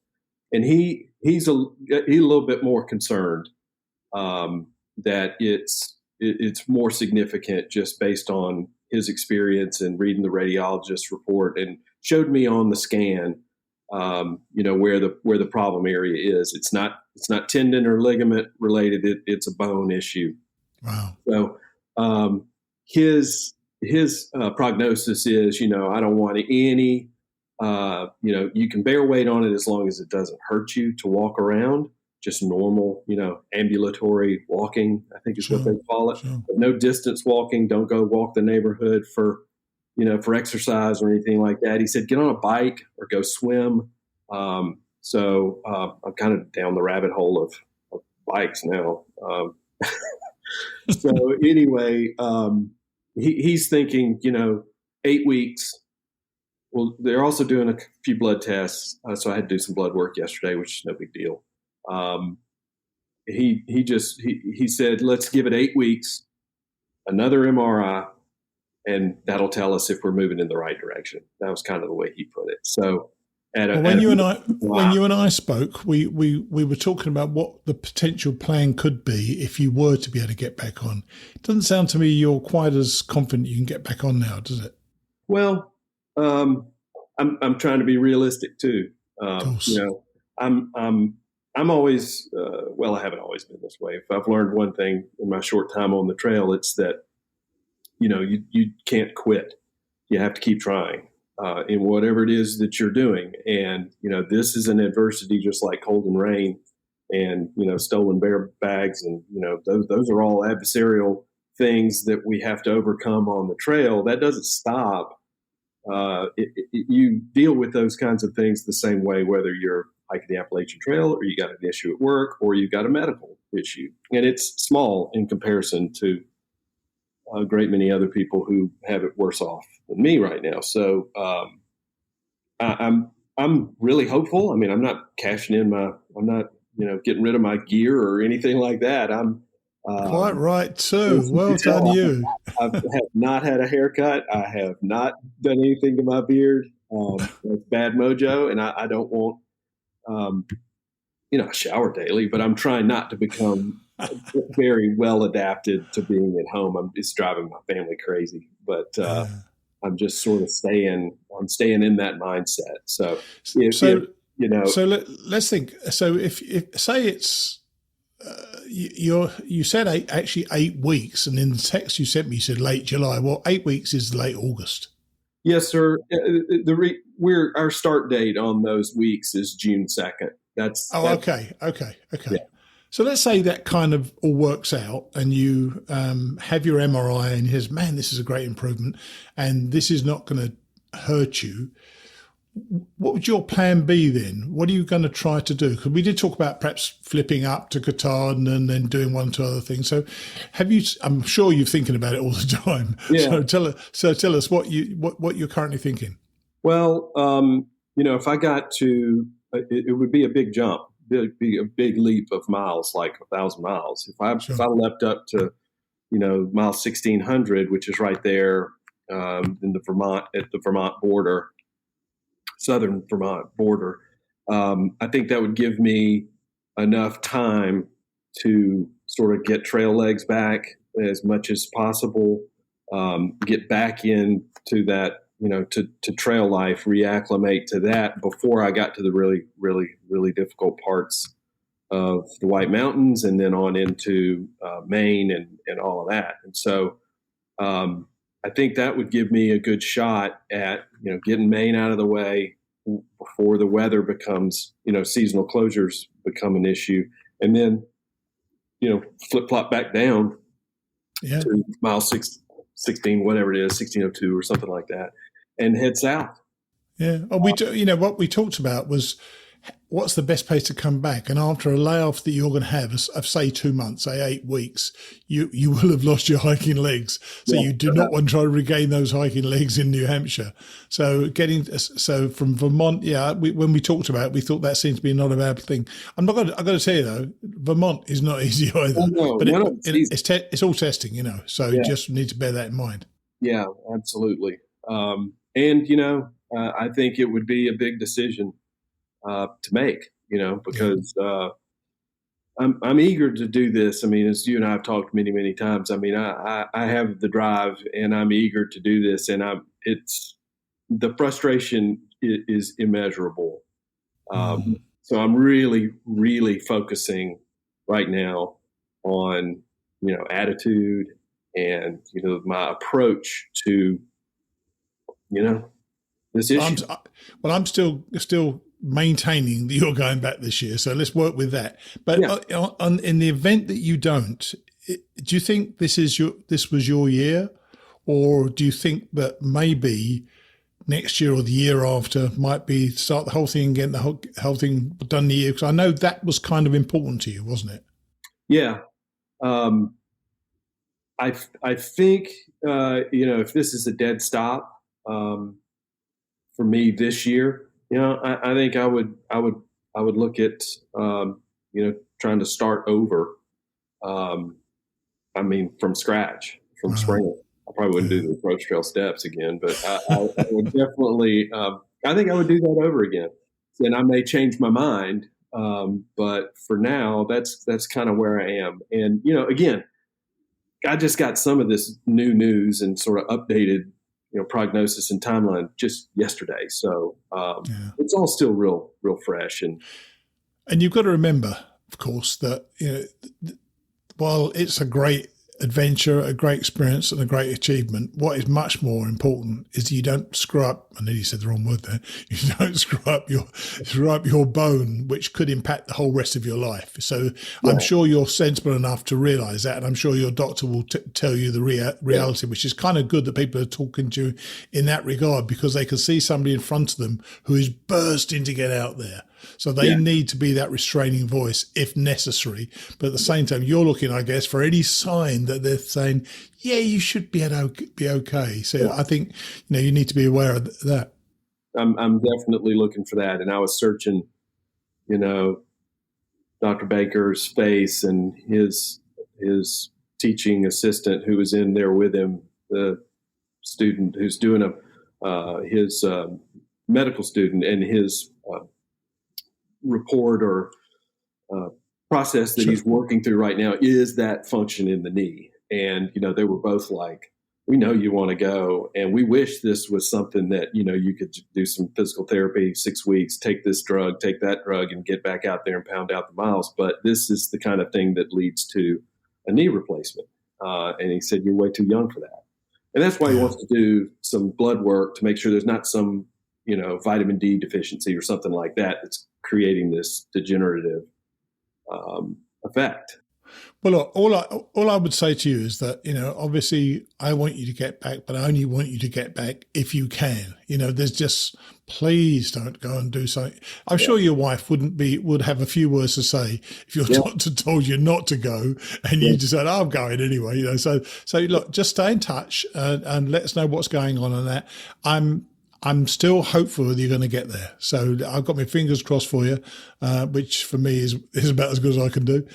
and he's a little bit more concerned that it's more significant just based on his experience and reading the radiologist's report, and showed me on the scan, where the problem area is. It's not tendon or ligament related. It's a bone issue. Wow. So his prognosis is, I don't want any, you can bear weight on it as long as it doesn't hurt you to walk around, just normal, ambulatory walking, I think is what they call it. Sure. But no distance walking. Don't go walk the neighborhood for exercise or anything like that. He said, get on a bike or go swim. So I'm kind of down the rabbit hole of bikes now. So anyway, he's thinking, 8 weeks. Well, they're also doing a few blood tests. So I had to do some blood work yesterday, which is no big deal. He said, let's give it 8 weeks, another MRI, and that'll tell us if we're moving in the right direction. That was kind of the way he put it. So when you and I spoke, we were talking about what the potential plan could be if you were to be able to get back on. It doesn't sound to me you're quite as confident you can get back on now, does it? Well, I'm trying to be realistic too. I'm always I haven't always been this way. If I've learned one thing in my short time on the trail, it's that you can't quit. You have to keep trying in whatever it is that you're doing. And this is an adversity, just like cold and rain, and stolen bear bags, and those are all adversarial things that we have to overcome on the trail. That doesn't stop. You deal with those kinds of things the same way, whether you're hiking the Appalachian Trail or you got an issue at work or you got a medical issue, and it's small in comparison to a great many other people who have it worse off than me right now. So I'm really hopeful. I mean, I'm not cashing in I'm not getting rid of my gear or anything like that. I'm quite right too. Well done, you. I have not had a haircut. I have not done anything to my beard. That's bad mojo, and I don't want I shower daily, but I'm trying not to become very well adapted to being at home. It's driving my family crazy, but I'm just sort of staying in that mindset. So let's think. So if say it's you said 8 weeks, and in the text you sent me, you said late July. Well, 8 weeks is late August. Yes, sir. Our start date on those weeks is June 2nd. Okay. Yeah. So let's say that kind of all works out, and you have your MRI, and you says, "Man, this is a great improvement, and this is not going to hurt you." What would your plan be then? What are you going to try to do? Because we did talk about perhaps flipping up to Katahdin and then doing one or two other things. So I'm sure you're thinking about it all the time. Yeah. So tell us what you're currently thinking. Well, if I got to, it would be a big jump, be a big leap of miles, like 1,000 miles. If I leapt up to, mile 1,600, which is right there at the Vermont border, southern Vermont border, I think that would give me enough time to sort of get trail legs back as much as possible, get back into that, to trail life, reacclimate to that before I got to the really, really, really difficult parts of the White Mountains, and then on into Maine and all of that. And so I think that would give me a good shot at, getting Maine out of the way before the weather becomes, seasonal closures become an issue, and then, flip flop back down to mile 16, whatever it is, 1602 or something like that, and head south. Yeah. What we talked about was what's the best place to come back? And after a layoff that you're going to have of say 2 months, say 8 weeks, you will have lost your hiking legs. So you do not want to try to regain those hiking legs in New Hampshire. So from Vermont, when we talked about it, we thought that seemed to be not a bad thing. I've got to tell you though, Vermont is not easy either. It's all testing, so you just need to bear that in mind. Yeah, absolutely. I think it would be a big decision to make, because I'm eager to do this. I mean, as you and I have talked many, many times, I mean, I have the drive and I'm eager to do this, and it's the frustration is immeasurable. So I'm really, really focusing right now on, attitude and, my approach to, this issue. I'm still maintaining that you're going back this year, so let's work with that. But in the event that you don't, do you think this was your year, or do you think that maybe next year or the year after might be start the whole thing and get the whole thing done the year? Because I know that was kind of important to you, wasn't it? Yeah. I think, if this is a dead stop, for me this year, I think I would look at, trying to start over. From scratch, from spring. I probably wouldn't do the approach trail steps again, but I would definitely, I think I would do that over again. And I may change my mind. But for now, that's kind of where I am. And, again, I just got some of this new news and sort of updated, prognosis and timeline just yesterday. So it's all still real fresh. And you've got to remember, of course, that, while it's a great adventure, a great experience and a great achievement, what is much more important is you don't screw up, I nearly said the wrong word there, you don't screw up your bone, which could impact the whole rest of your life. So I'm sure you're sensible enough to realise that, and I'm sure your doctor will tell you the reality, which is kind of good that people are talking to you in that regard, because they can see somebody in front of them who is bursting to get out there. So they need to be that restraining voice if necessary. But at the same time, you're looking, I guess, for any sign that they're saying, yeah, you should be okay. So I think, you need to be aware of that. I'm definitely looking for that. And I was searching, Dr. Baker's face and his teaching assistant who was in there with him, the student who's doing his medical student, and his report or process that he's working through right now is that function in the knee. And, they were both like, we know you want to go. And we wish this was something that, you could do some physical therapy, 6 weeks, take this drug, take that drug, and get back out there and pound out the miles. But this is the kind of thing that leads to a knee replacement. And he said, you're way too young for that. And that's why he wants to do some blood work to make sure there's not some, vitamin D deficiency or something like that that's creating this degenerative effect. Well, look, all I would say to you is that, obviously I want you to get back, but I only want you to get back if you can. There's just, please don't go and do something. I'm sure your wife would have a few words to say if your doctor told you not to go and you decide, I'm going anyway. So look, just stay in touch and let us know what's going on that. I'm still hopeful that you're going to get there. So I've got my fingers crossed for you, which for me is about as good as I can do.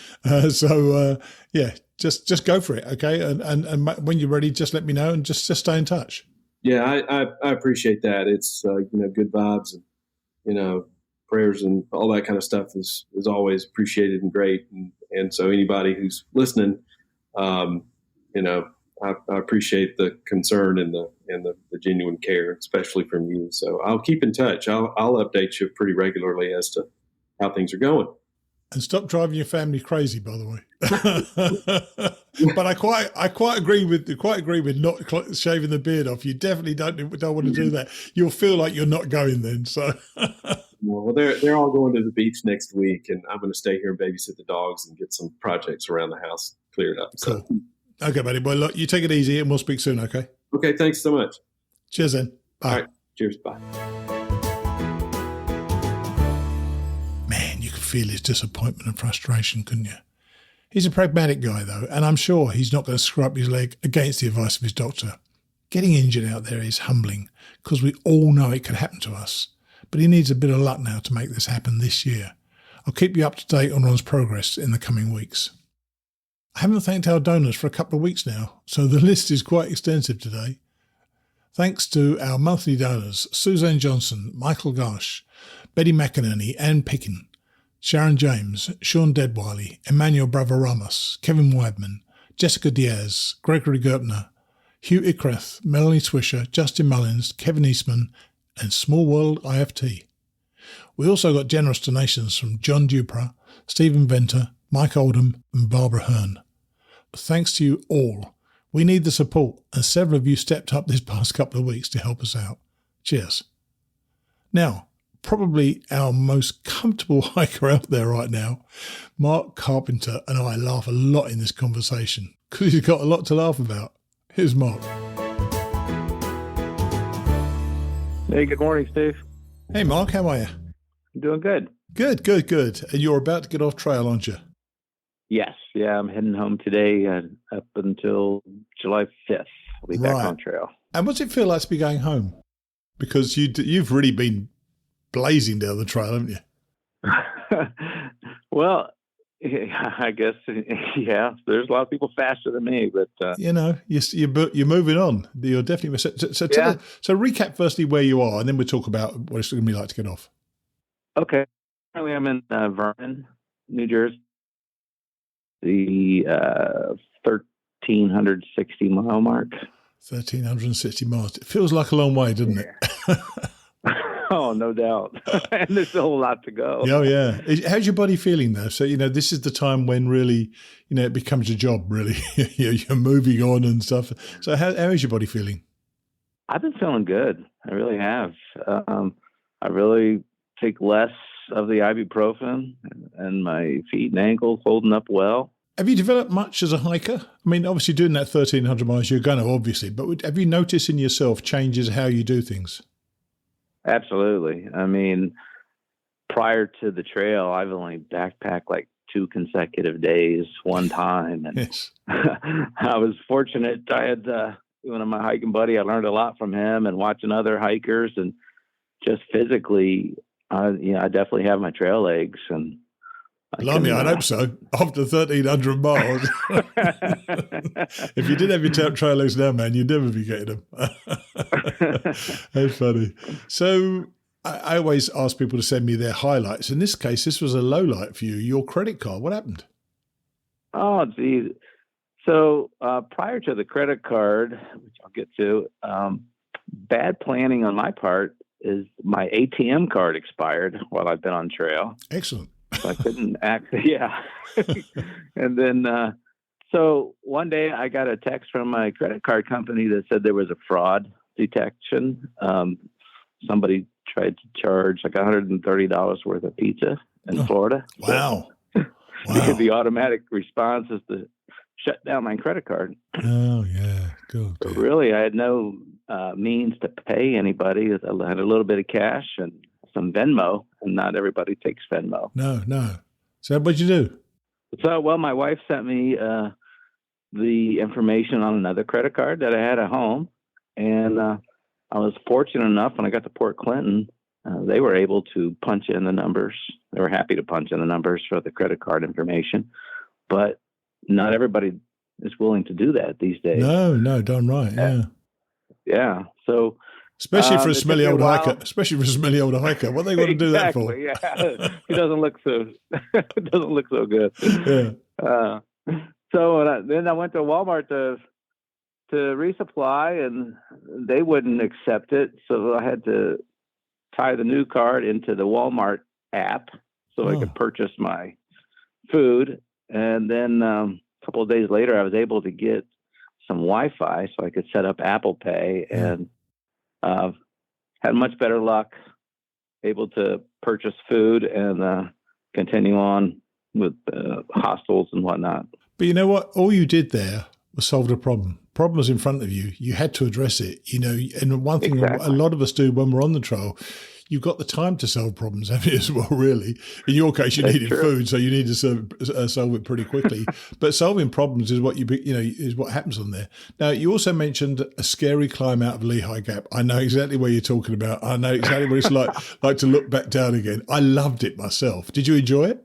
Just go for it, okay? And when you're ready, just let me know and just stay in touch. Yeah, I appreciate that. It's good vibes and prayers and all that kind of stuff is always appreciated and great. And so anybody who's listening, I appreciate the concern and the genuine care, especially from you. So I'll keep in touch. I'll update you pretty regularly as to how things are going. And stop driving your family crazy, by the way. But I quite agree with not shaving the beard off. You definitely don't want to do that. You'll feel like you're not going then. So. Well, they're all going to the beach next week, and I'm going to stay here and babysit the dogs and get some projects around the house cleared up. Cool. So. Okay, buddy. Well, look, you take it easy and we'll speak soon, okay? Okay, thanks so much. Cheers then. Bye. All right. Cheers. Bye. Man, you could feel his disappointment and frustration, couldn't you? He's a pragmatic guy, though, and I'm sure he's not going to screw up his leg against the advice of his doctor. Getting injured out there is humbling because we all know it could happen to us, but he needs a bit of luck now to make this happen this year. I'll keep you up to date on Ron's progress in the coming weeks. I haven't thanked our donors for a couple of weeks now, so the list is quite extensive today. Thanks to our monthly donors, Suzanne Johnson, Michael Gosh, Betty McInerney, Anne Pickin, Sharon James, Sean Deadwiley, Emmanuel Bravo Ramos, Kevin Weidman, Jessica Diaz, Gregory Gertner, Hugh Ikrath, Melanie Swisher, Justin Mullins, Kevin Eastman, and Small World IFT. We also got generous donations from John Dupra, Stephen Venter, Mike Oldham, and Barbara Hearn. Thanks to you all. We need the support, and several of you stepped up this past couple of weeks to help us out. Cheers. Now, probably our most comfortable hiker out there right now, Mark Carpenter and I laugh a lot in this conversation because he's got a lot to laugh about. Here's Mark. Hey, good morning, Steve. Hey, Mark, how are you? I'm doing good. Good. And you're about to get off trail, aren't you? Yes. Yeah, I'm heading home today up until July 5th. I'll be back on trail. And what's it feel like to be going home? Because you've really been blazing down the trail, haven't you? Well, I guess, yeah, there's a lot of people faster than me, but you're moving on. You're definitely so recap firstly where you are, and then we'll talk about what it's going to be like to get off. Okay, currently I'm in Vernon, New Jersey, the 1,360 mile mark. 1,360 miles. It feels like a long way, doesn't it? Oh, no doubt. And there's a whole lot to go. Oh, yeah. How's your body feeling, though? So, this is the time when really, it becomes a job, really. You're moving on and stuff. So how is your body feeling? I've been feeling good. I really have. I really take less of the ibuprofen, and my feet and ankles holding up well. Have you developed much as a hiker? I mean, obviously doing that 1,300 miles, you're going to, obviously. But have you noticed in yourself changes how you do things? Absolutely. I mean, prior to the trail, I've only backpacked like 2 consecutive days one time. And yes. I was fortunate. I had one of my hiking buddy. I learned a lot from him and watching other hikers, and just physically, I definitely have my trail legs. And Blimey, I'd hope so. After 1,300 miles. If you did have your trail legs now, man, you'd never be getting them. That's funny. So I always ask people to send me their highlights. In this case, this was a low light for you. Your credit card. What happened? Oh, geez. So prior to the credit card, which I'll get to, bad planning on my part is my ATM card expired while I've been on trail. Excellent. So I couldn't yeah. And then, so one day I got a text from my credit card company that said there was a fraud detection. Somebody tried to charge like $130 worth of pizza in Florida. Wow. The automatic response is to shut down my credit card. Oh, yeah. Good. But really, I had no means to pay anybody. I had a little bit of cash and some Venmo, and not everybody takes Venmo. No. So what'd you do? So, well, my wife sent me the information on another credit card that I had at home, and I was fortunate enough when I got to Port Clinton, they were able to punch in the numbers. They were happy to punch in the numbers for the credit card information, but not everybody is willing to do that these days. No, done right. Yeah. Yeah. So. Especially for a smelly old hiker. What are they going to do that for? Yeah, he doesn't look so good. Yeah. Then I went to Walmart to resupply, and they wouldn't accept it. So I had to tie the new card into the Walmart app so I could purchase my food. And then a couple of days later, I was able to get some Wi-Fi so I could set up Apple Pay and. Had much better luck, able to purchase food and continue on with hostels and whatnot. But you know what? All you did there was solve the problem. Problem was in front of you. You had to address it, and one thing a lot of us do when we're on the trail, you've got the time to solve problems, haven't you, as well, really? In your case, you needed food, so you need to solve it pretty quickly. But solving problems is what is what happens on there. Now, you also mentioned a scary climb out of Lehigh Gap. I know exactly what you're talking about. I know exactly what it's like to look back down again. I loved it myself. Did you enjoy it?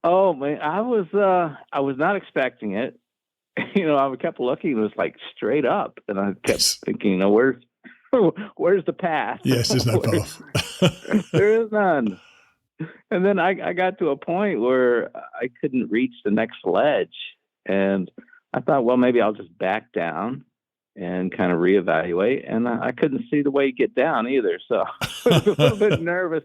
Oh man, I was not expecting it. I kept looking. It was like straight up, and I kept thinking, where's the path? Yes, there's no path. There is none. And then I got to a point where I couldn't reach the next ledge. And I thought, well, maybe I'll just back down and kind of reevaluate. And I couldn't see the way you get down either. So I was a little bit nervous.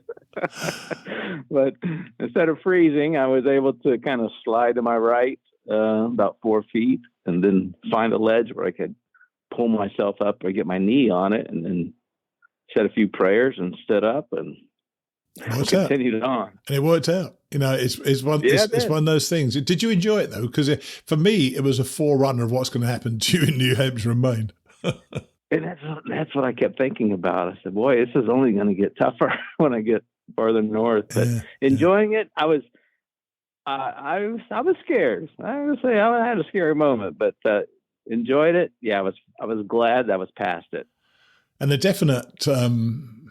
But instead of freezing, I was able to kind of slide to my right about 4 feet and then find a ledge where I could pull myself up or get my knee on it, and then said a few prayers and stood up and continued on. And it worked out. It's one of those things. Did you enjoy it though? Because for me, it was a forerunner of what's going to happen to you in New Hampshire and Maine. And that's what I kept thinking about. I said, boy, this is only going to get tougher when I get farther north. But enjoying it, I I was scared. I would say I had a scary moment, but enjoyed it. Yeah, I was glad that I was past it. And the definite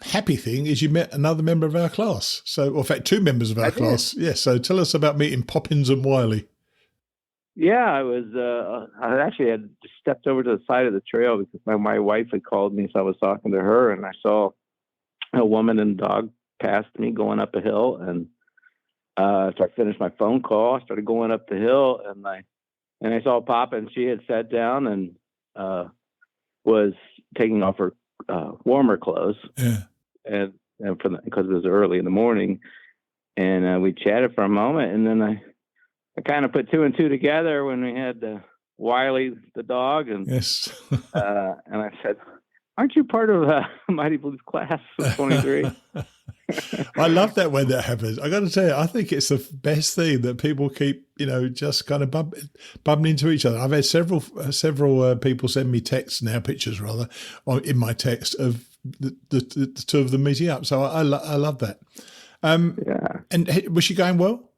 happy thing is you met another member of our class. So, or in fact, two members of our class. Yes. Yeah, so tell us about meeting Poppins and Wiley. Yeah, I actually had stepped over to the side of the trail because my wife had called me, so I was talking to her, and I saw a woman and dog past me going up a hill, and so I finished my phone call. I started going up the hill, and I saw Papa, and she had sat down and was taking off her warmer clothes, and because it was early in the morning, and we chatted for a moment, and then I kind of put two and two together when we had Wiley the dog, and yes, and I said, "Aren't you part of Mighty Blues class of 23?" I love that when that happens. I got to tell you, I think it's the best thing that people keep, just kind of bumping into each other. I've had several people send me texts now, pictures rather, in my text of the two of them meeting up. So I love that. Yeah. And was she going well?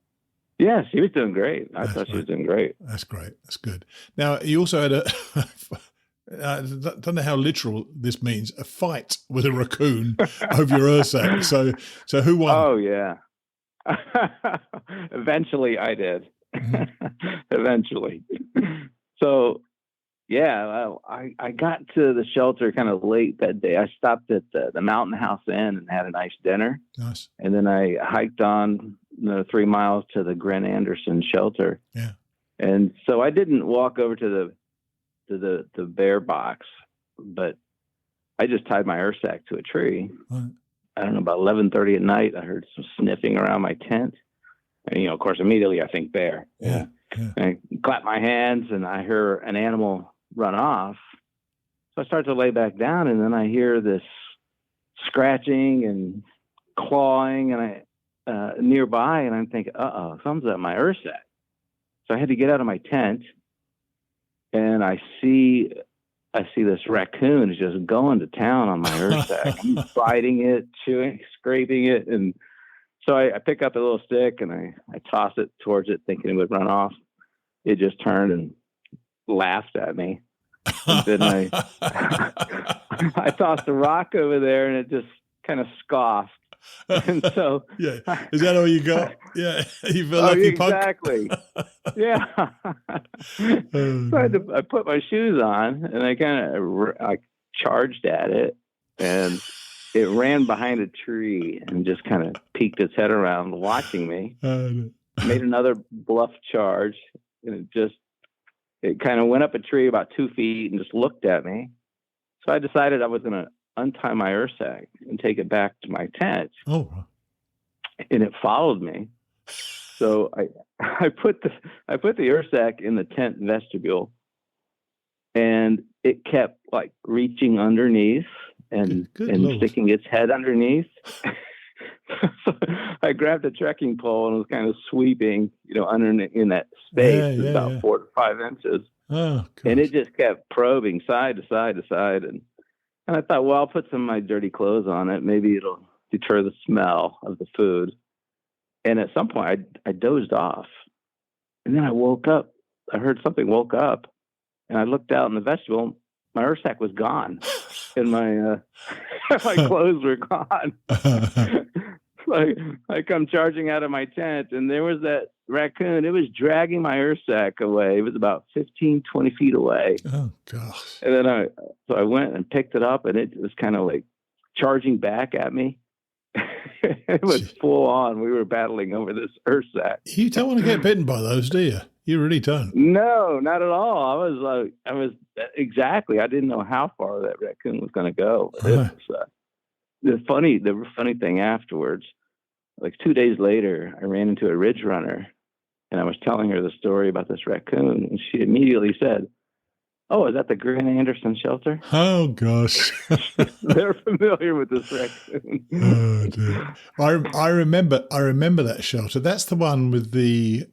Yeah, she was doing great. I thought she was doing great. That's great. That's good. Now, you also had I don't know how literal this means, a fight with a raccoon over your Ursack. So who won? Oh, yeah. Eventually I did. Mm-hmm. Eventually. So, yeah, I got to the shelter kind of late that day. I stopped at the Mountain House Inn and had a nice dinner. Nice. And then I hiked on 3 miles to the Gren Anderson shelter. Yeah. And so I didn't walk over to the bear box, but I just tied my Ursack to a tree. Right. I don't know, about 11:30 at night, I heard some sniffing around my tent. And, of course, immediately I think bear. Yeah. I clap my hands and I hear an animal run off. So I start to lay back down, and then I hear this scratching and clawing and nearby, and I'm thinking, something's at my Ursack. So I had to get out of my tent, and I see this raccoon is just going to town on my Ursack. I'm biting it, chewing, scraping it, and so I pick up a little stick and I toss it towards it, thinking it would run off. It just turned and laughed at me. And then I tossed a rock over there, and it just kind of scoffed. And so, yeah, is that all you got? Yeah, you feel lucky, exactly. Punk. Yeah. So I put my shoes on, and I charged at it, and it ran behind a tree and just kind of peeked its head around, watching me. Made another bluff charge, and it kind of went up a tree about 2 feet and just looked at me. So I decided I was going to untie my Ursack and take it back to my tent. Oh. And it followed me. So I put the Ursack in the tent vestibule, and it kept like reaching underneath and sticking its head underneath. So I grabbed a trekking pole and was kind of sweeping, underneath in that space, about 4 to 5 inches. Oh, and it just kept probing side to side to side. And I thought, well, I'll put some of my dirty clothes on it. Maybe it'll deter the smell of the food. And at some point, I dozed off. And then I woke up. I heard something woke up. And I looked out in the vestibule. My Ursack was gone. And my clothes were gone. I come charging out of my tent, and there was that raccoon. It was dragging my Ursack away. It was about 15, 20 feet away. Oh, gosh. And then I went and picked it up, and it was kind of like charging back at me. It was full on. We were battling over this Ursack. You don't want to get bitten by those, do you? You really don't. No, not at all. I was exactly. I didn't know how far that raccoon was going to go. The funny thing afterwards, like 2 days later, I ran into a ridge runner, and I was telling her the story about this raccoon, and she immediately said, "Oh, is that the Gren Anderson shelter?" Oh, gosh. They're familiar with this raccoon. Oh, dear. I remember that shelter. That's the one with the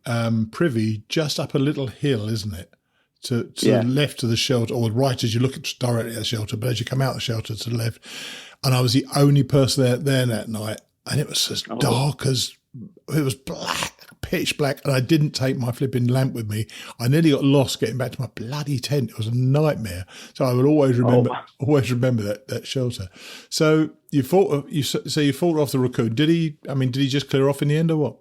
privy just up a little hill, isn't it? To the left of the shelter, or right as you look directly at the shelter, but as you come out of the shelter to the left. And I was the only person there that night, and it was as dark as, it was black pitch black, and I didn't take my flipping lamp with me. I nearly got lost getting back to my bloody tent. It was a nightmare. So I will always remember that shelter. So you fought off the raccoon. Did he just clear off in the end, or what?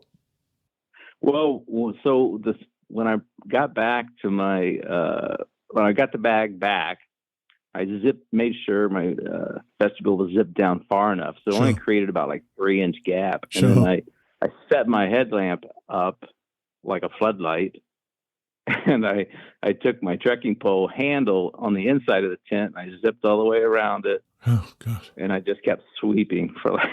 Well, so when I got back to my when I got the bag back, I made sure my vestibule was zipped down far enough, so it only created about like 3-inch gap. And then I set my headlamp up like a floodlight, and I took my trekking pole handle on the inside of the tent, and I zipped all the way around it. Oh God! And I just kept sweeping for like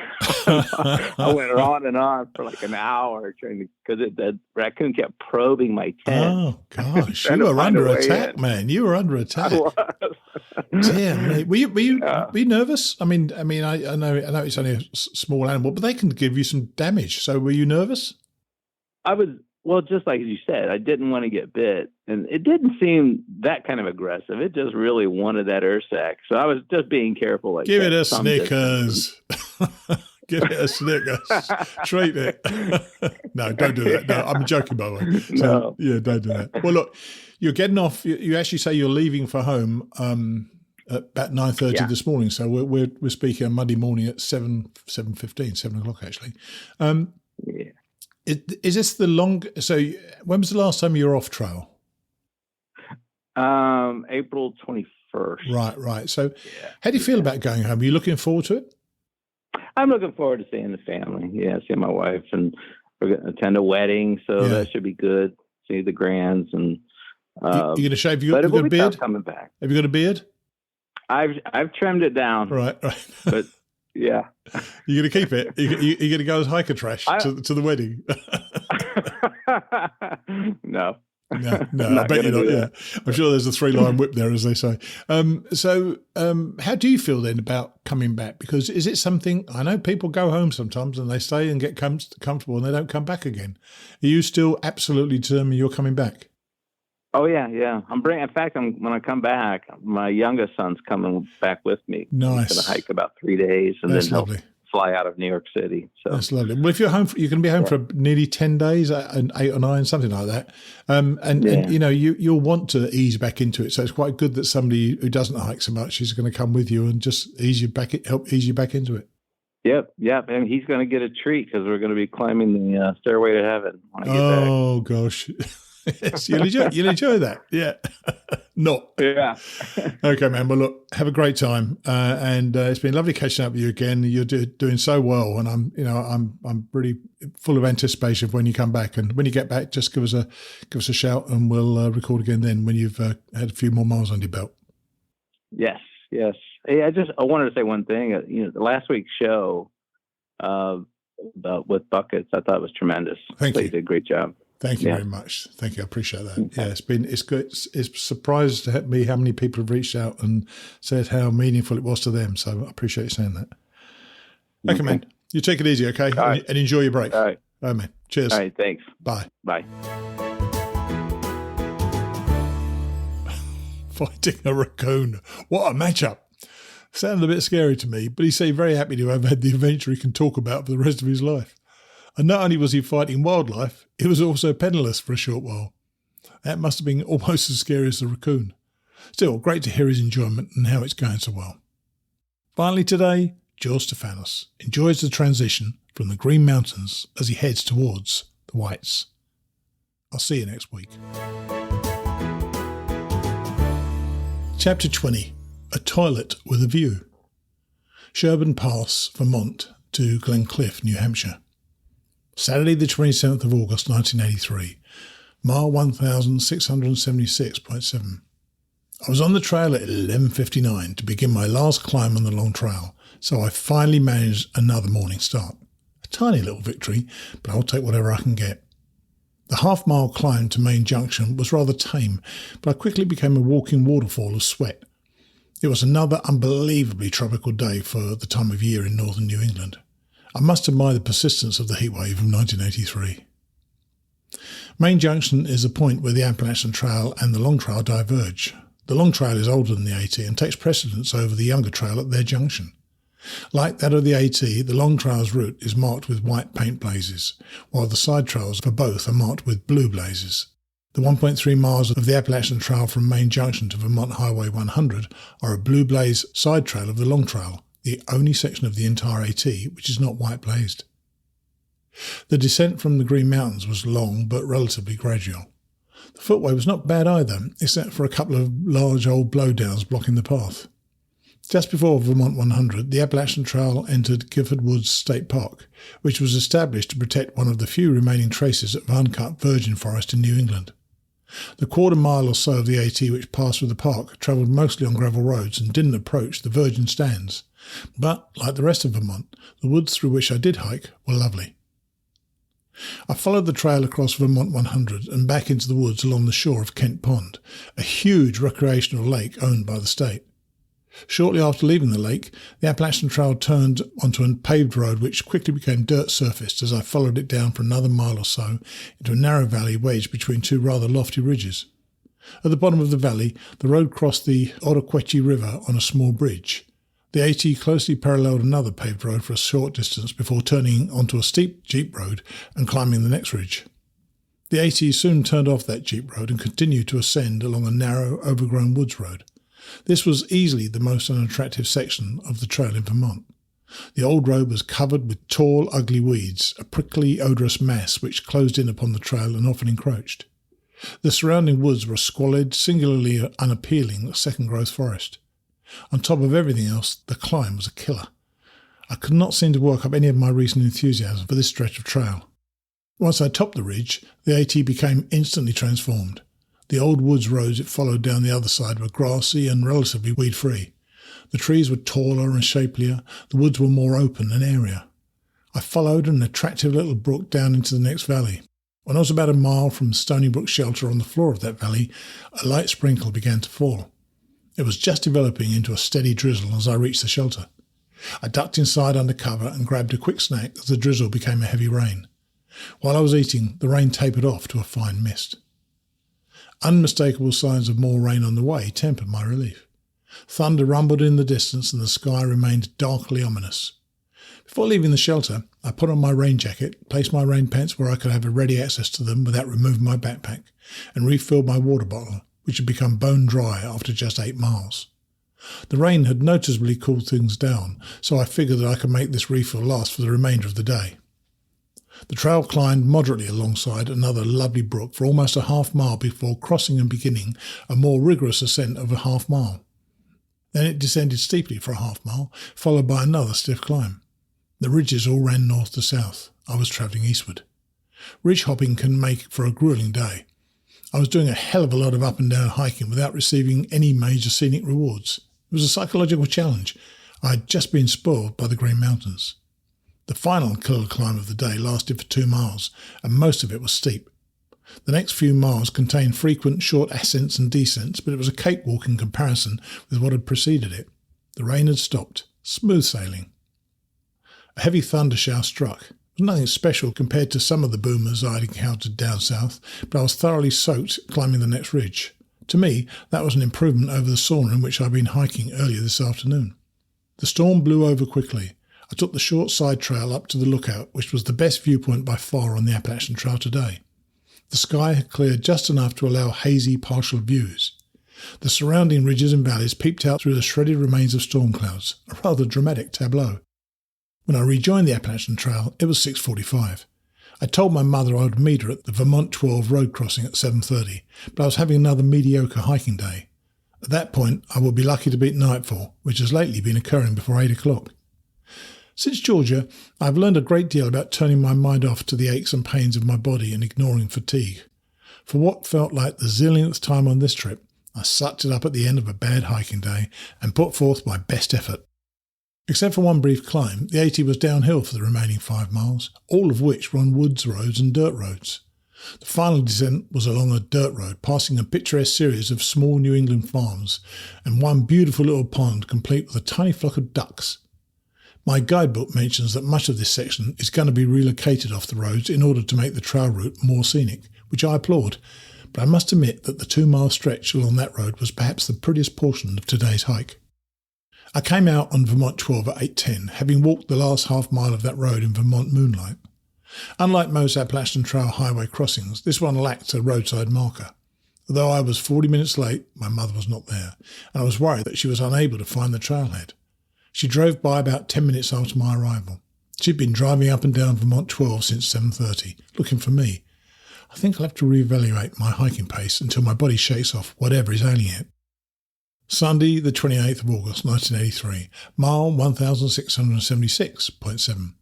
I went on and on for like an hour because the raccoon kept probing my tent. Oh gosh, you were under attack, man! You were under attack. I was. Damn, mate. Were you nervous? I know it's only a small animal, but they can give you some damage. So were you nervous? I was. Well, just like you said, I didn't want to get bit, and it didn't seem that kind of aggressive. It just really wanted that Ursac, so I was just being careful. Like, give it a Snickers. Give it a Snickers. Treat it. No, don't do that. No, I'm joking, by the way. So, yeah, don't do that. Well, look, you're getting off. You actually say you're leaving for home at about 9:30 this morning. So we're speaking on Monday morning at 7:15, 7 o'clock actually. Yeah. Is this the long? So when was the last time you were off trail? April 21st. Right. So how do you feel about going home? Are you looking forward to it? I'm looking forward to seeing the family. Yeah, seeing my wife, and we're going to attend a wedding, so that should be good. See the grands, and you're going to shave. You got a beard? Coming back. Have you got a beard? I've trimmed it down. Right. But yeah, you're going to keep it. You're going to go as hiker trash to the wedding. No. No, I bet you're not. Yeah, I'm sure there's a 3-line whip there, as they say. So how do you feel then about coming back? Because is it something, I know people go home sometimes and they stay and get comfortable and they don't come back again. Are you still absolutely determined you're coming back? Oh yeah. In fact, when I come back, my youngest son's coming back with me. Nice. He's going to hike about 3 days, and That's then lovely. he'll fly out of New York City. So that's lovely. Well, if you're home, you're going to be home for nearly 10 days, and 8 or 9, something like that. And you know, you'll want to ease back into it. So it's quite good that somebody who doesn't hike so much is going to come with you and just help ease you back into it. Yep. And he's going to get a treat because we're going to be climbing the Stairway to Heaven when I get back. Oh gosh. Yes, you'll enjoy that. Yeah. Not. Yeah. Okay, man. Well, look, have a great time. And it's been lovely catching up with you again. You're doing so well. And I'm really full of anticipation of when you come back. And when you get back, just give us a shout and we'll record again then when you've had a few more miles on your belt. Yes. Hey, I wanted to say one thing. The last week's show with buckets, I thought was tremendous. Thank you. You did a great job. Thank you very much. Thank you. I appreciate that. Yeah, it's good. It's surprised me how many people have reached out and said how meaningful it was to them. So I appreciate you saying that. Okay, man. You take it easy, okay? Right. And enjoy your break. All right. All right, man. Cheers. All right. Thanks. Bye. Bye. Fighting a raccoon. What a matchup. Sounded a bit scary to me, but he seemed very happy to have had the adventure he can talk about for the rest of his life. And not only was he fighting wildlife, he was also penniless for a short while. That must have been almost as scary as the raccoon. Still, great to hear his enjoyment and how it's going so well. Finally today, George Steffanos enjoys the transition from the Green Mountains as he heads towards the Whites. I'll see you next week. Chapter 20. A Toilet with a View. Sherburne Pass, Vermont to Glencliff, New Hampshire. Saturday the 27th of August 1983, mile 1676.7. I was on the trail at 11:59 to begin my last climb on the long trail, so I finally managed another morning start. A tiny little victory, but I'll take whatever I can get. The half-mile climb to Main Junction was rather tame, but I quickly became a walking waterfall of sweat. It was another unbelievably tropical day for the time of year in northern New England. I must admire the persistence of the heatwave of 1983. Main Junction is the point where the Appalachian Trail and the Long Trail diverge. The Long Trail is older than the AT and takes precedence over the younger trail at their junction. Like that of the AT, the long trail's route is marked with white paint blazes, while the side trails for both are marked with blue blazes. The 1.3 miles of the Appalachian Trail from Main Junction to Vermont Highway 100 are a blue blaze side trail of the long trail, the only section of the entire AT which is not white blazed. The descent from the Green Mountains was long but relatively gradual. The footway was not bad either, except for a couple of large old blowdowns blocking the path. Just before Vermont 100, the Appalachian Trail entered Gifford Woods State Park, which was established to protect one of the few remaining traces of uncut virgin forest in New England. The quarter mile or so of the AT which passed through the park travelled mostly on gravel roads and didn't approach the virgin stands. But, like the rest of Vermont, the woods through which I did hike were lovely. I followed the trail across Vermont 100 and back into the woods along the shore of Kent Pond, a huge recreational lake owned by the state. Shortly after leaving the lake, the Appalachian Trail turned onto a paved road which quickly became dirt surfaced as I followed it down for another mile or so into a narrow valley wedged between two rather lofty ridges. At the bottom of the valley, the road crossed the Ottauquechee River on a small bridge. The AT closely paralleled another paved road for a short distance before turning onto a steep jeep road and climbing the next ridge. The AT soon turned off that jeep road and continued to ascend along a narrow, overgrown woods road. This was easily the most unattractive section of the trail in Vermont. The old road was covered with tall, ugly weeds, a prickly, odorous mass which closed in upon the trail and often encroached. The surrounding woods were a squalid, singularly unappealing second-growth forest. On top of everything else, the climb was a killer. I could not seem to work up any of my recent enthusiasm for this stretch of trail. Once I topped the ridge, the AT became instantly transformed. The old woods roads it followed down the other side were grassy and relatively weed-free. The trees were taller and shapelier, the woods were more open and airier. I followed an attractive little brook down into the next valley. When I was about a mile from Stony Brook shelter on the floor of that valley, a light sprinkle began to fall. It was just developing into a steady drizzle as I reached the shelter. I ducked inside under cover and grabbed a quick snack as the drizzle became a heavy rain. While I was eating, the rain tapered off to a fine mist. Unmistakable signs of more rain on the way tempered my relief. Thunder rumbled in the distance and the sky remained darkly ominous. Before leaving the shelter, I put on my rain jacket, placed my rain pants where I could have a ready access to them without removing my backpack, and refilled my water bottle, which had become bone dry after just 8 miles. The rain had noticeably cooled things down, so I figured that I could make this refill last for the remainder of the day. The trail climbed moderately alongside another lovely brook for almost a half-mile before crossing and beginning a more rigorous ascent of a half-mile. Then it descended steeply for a half-mile, followed by another stiff climb. The ridges all ran north to south. I was travelling eastward. Ridge hopping can make for a gruelling day. I was doing a hell of a lot of up and down hiking without receiving any major scenic rewards. It was a psychological challenge. I had just been spoiled by the Green Mountains. The final killer climb of the day lasted for 2 miles, and most of it was steep. The next few miles contained frequent short ascents and descents, but it was a cakewalk in comparison with what had preceded it. The rain had stopped. Smooth sailing. A heavy thunder shower struck. It was nothing special compared to some of the boomers I had encountered down south, but I was thoroughly soaked climbing the next ridge. To me, that was an improvement over the sauna in which I had been hiking earlier this afternoon. The storm blew over quickly. I took the short side trail up to the lookout, which was the best viewpoint by far on the Appalachian Trail today. The sky had cleared just enough to allow hazy, partial views. The surrounding ridges and valleys peeped out through the shredded remains of storm clouds, a rather dramatic tableau. When I rejoined the Appalachian Trail, it was 6:45. I told my mother I would meet her at the Vermont 12 road crossing at 7:30, but I was having another mediocre hiking day. At that point, I would be lucky to beat nightfall, which has lately been occurring before 8 o'clock. Since Georgia, I have learned a great deal about turning my mind off to the aches and pains of my body and ignoring fatigue. For what felt like the zillionth time on this trip, I sucked it up at the end of a bad hiking day and put forth my best effort. Except for one brief climb, the AT was downhill for the remaining 5 miles, all of which were on woods roads and dirt roads. The final descent was along a dirt road, passing a picturesque series of small New England farms and one beautiful little pond complete with a tiny flock of ducks. My guidebook mentions that much of this section is going to be relocated off the roads in order to make the trail route more scenic, which I applaud, but I must admit that the 2-mile stretch along that road was perhaps the prettiest portion of today's hike. I came out on Vermont 12 at 8:10, having walked the last half mile of that road in Vermont moonlight. Unlike most Appalachian Trail highway crossings, this one lacked a roadside marker. Although I was 40 minutes late, my mother was not there, and I was worried that she was unable to find the trailhead. She drove by about 10 minutes after my arrival. She'd been driving up and down Vermont 12 since 7:30, looking for me. I think I'll have to reevaluate my hiking pace until my body shakes off whatever is ailing it. Sunday, the 28th of August, 1983, mile 1676.7.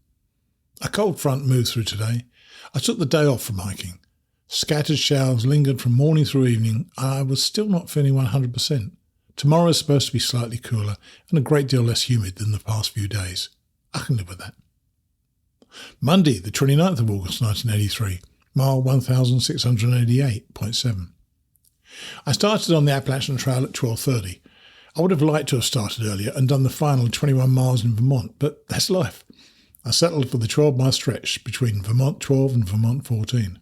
A cold front moved through today. I took the day off from hiking. Scattered showers lingered from morning through evening, and I was still not feeling 100%. Tomorrow is supposed to be slightly cooler and a great deal less humid than the past few days. I can live with that. Monday, the 29th of August, 1983, mile 1688.7. I started on the Appalachian Trail at 12:30. I would have liked to have started earlier and done the final 21 miles in Vermont, but that's life. I settled for the 12-mile stretch between Vermont 12 and Vermont 14.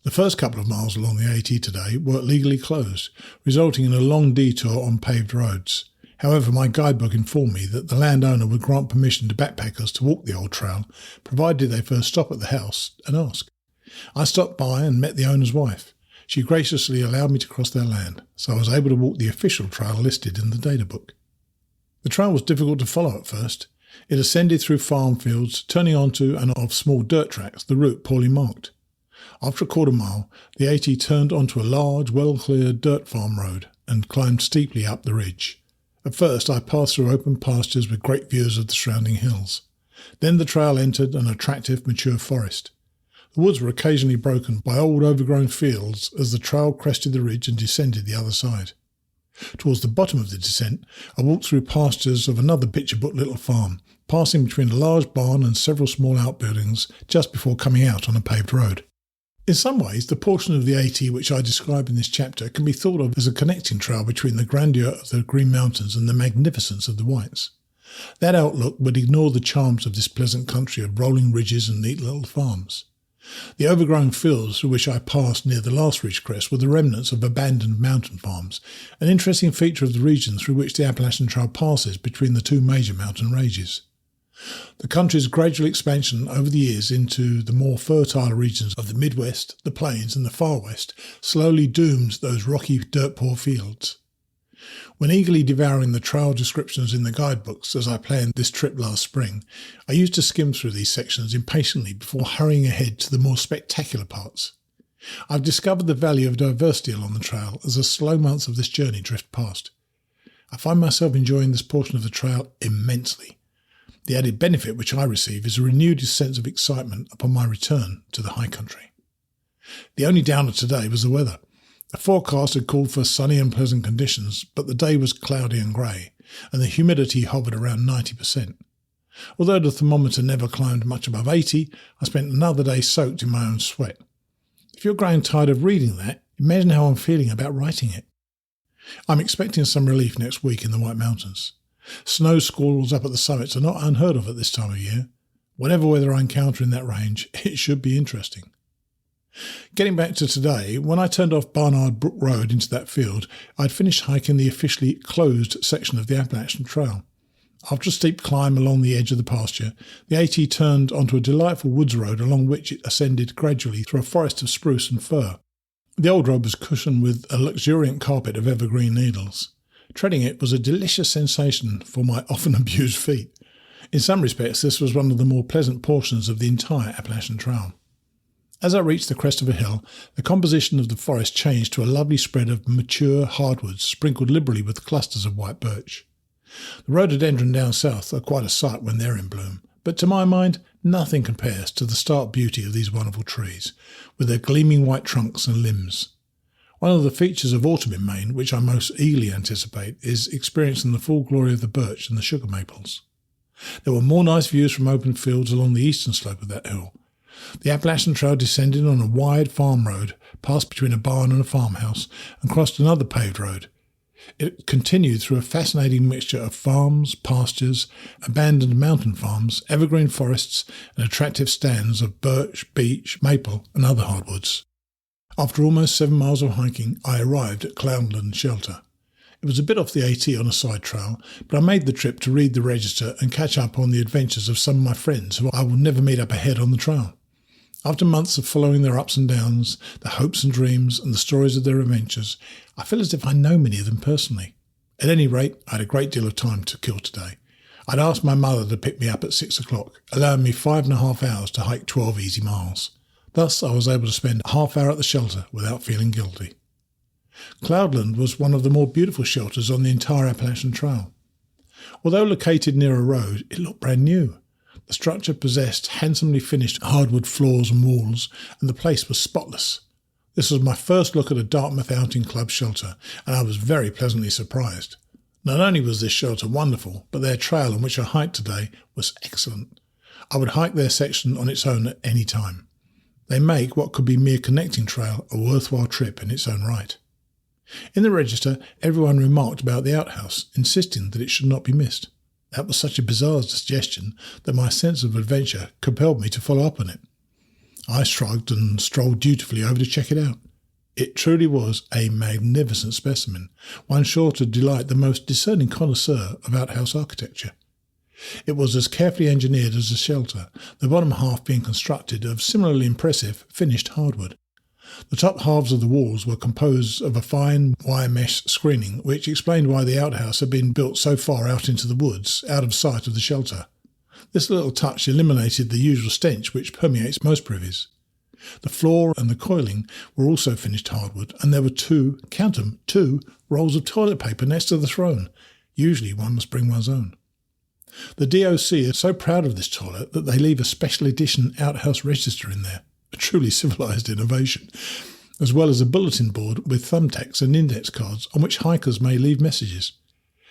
The first couple of miles along the AT today were legally closed, resulting in a long detour on paved roads. However, my guidebook informed me that the landowner would grant permission to backpackers to walk the old trail, provided they first stop at the house and ask. I stopped by and met the owner's wife. She graciously allowed me to cross their land, so I was able to walk the official trail listed in the data book. The trail was difficult to follow at first. It ascended through farm fields, turning onto and off small dirt tracks, the route poorly marked. After a quarter mile, the AT turned onto a large, well-cleared dirt farm road and climbed steeply up the ridge. At first, I passed through open pastures with great views of the surrounding hills. Then the trail entered an attractive, mature forest. The woods were occasionally broken by old overgrown fields as the trail crested the ridge and descended the other side. Towards the bottom of the descent, I walked through pastures of another picture-book little farm, passing between a large barn and several small outbuildings just before coming out on a paved road. In some ways, the portion of the AT which I describe in this chapter can be thought of as a connecting trail between the grandeur of the Green Mountains and the magnificence of the Whites. That outlook would ignore the charms of this pleasant country of rolling ridges and neat little farms. The overgrown fields through which I passed near the last ridge crest were the remnants of abandoned mountain farms, an interesting feature of the region through which the Appalachian Trail passes between the two major mountain ranges. The country's gradual expansion over the years into the more fertile regions of the Midwest, the Plains and the Far West slowly doomed those rocky, dirt-poor fields. When eagerly devouring the trail descriptions in the guidebooks as I planned this trip last spring, I used to skim through these sections impatiently before hurrying ahead to the more spectacular parts. I've discovered the value of diversity along the trail as the slow months of this journey drift past. I find myself enjoying this portion of the trail immensely. The added benefit which I receive is a renewed sense of excitement upon my return to the high country. The only downer today was the weather. The forecast had called for sunny and pleasant conditions, but the day was cloudy and grey, and the humidity hovered around 90%. Although the thermometer never climbed much above 80, I spent another day soaked in my own sweat. If you're growing tired of reading that, imagine how I'm feeling about writing it. I'm expecting some relief next week in the White Mountains. Snow squalls up at the summits are not unheard of at this time of year. Whatever weather I encounter in that range, it should be interesting. Getting back to today, when I turned off Barnard Brook Road into that field, I'd finished hiking the officially closed section of the Appalachian Trail. After a steep climb along the edge of the pasture, the AT turned onto a delightful woods road along which it ascended gradually through a forest of spruce and fir. The old road was cushioned with a luxuriant carpet of evergreen needles. Treading it was a delicious sensation for my often abused feet. In some respects, this was one of the more pleasant portions of the entire Appalachian Trail. As I reached the crest of a hill, the composition of the forest changed to a lovely spread of mature hardwoods sprinkled liberally with clusters of white birch. The rhododendron down south are quite a sight when they're in bloom, but to my mind, nothing compares to the stark beauty of these wonderful trees, with their gleaming white trunks and limbs. One of the features of autumn in Maine, which I most eagerly anticipate, is experiencing the full glory of the birch and the sugar maples. There were more nice views from open fields along the eastern slope of that hill. The Appalachian Trail descended on a wide farm road, passed between a barn and a farmhouse, and crossed another paved road. It continued through a fascinating mixture of farms, pastures, abandoned mountain farms, evergreen forests, and attractive stands of birch, beech, maple, and other hardwoods. After almost 7 miles of hiking, I arrived at Cloudland Shelter. It was a bit off the AT on a side trail, but I made the trip to read the register and catch up on the adventures of some of my friends who I will never meet up ahead on the trail. After months of following their ups and downs, their hopes and dreams, and the stories of their adventures, I feel as if I know many of them personally. At any rate, I had a great deal of time to kill today. I'd asked my mother to pick me up at 6 o'clock, allowing me 5.5 hours to hike 12 easy miles. Thus, I was able to spend a half hour at the shelter without feeling guilty. Cloudland was one of the more beautiful shelters on the entire Appalachian Trail. Although located near a road, it looked brand new. The structure possessed handsomely finished hardwood floors and walls, and the place was spotless. This was my first look at a Dartmouth Outing Club shelter, and I was very pleasantly surprised. Not only was this shelter wonderful, but their trail on which I hiked today was excellent. I would hike their section on its own at any time. They make what could be mere connecting trail a worthwhile trip in its own right. In the register, everyone remarked about the outhouse, insisting that it should not be missed. That was such a bizarre suggestion that my sense of adventure compelled me to follow up on it. I shrugged and strolled dutifully over to check it out. It truly was a magnificent specimen, one sure to delight the most discerning connoisseur of outhouse architecture. It was as carefully engineered as a shelter, the bottom half being constructed of similarly impressive finished hardwood. The top halves of the walls were composed of a fine wire mesh screening, which explained why the outhouse had been built so far out into the woods, out of sight of the shelter. This little touch eliminated the usual stench which permeates most privies. The floor and the coiling were also finished hardwood, and there were two rolls of toilet paper next to the throne. Usually one must bring one's own. The DOC is so proud of this toilet that they leave a special edition outhouse register in there, a truly civilised innovation, as well as a bulletin board with thumbtacks and index cards on which hikers may leave messages.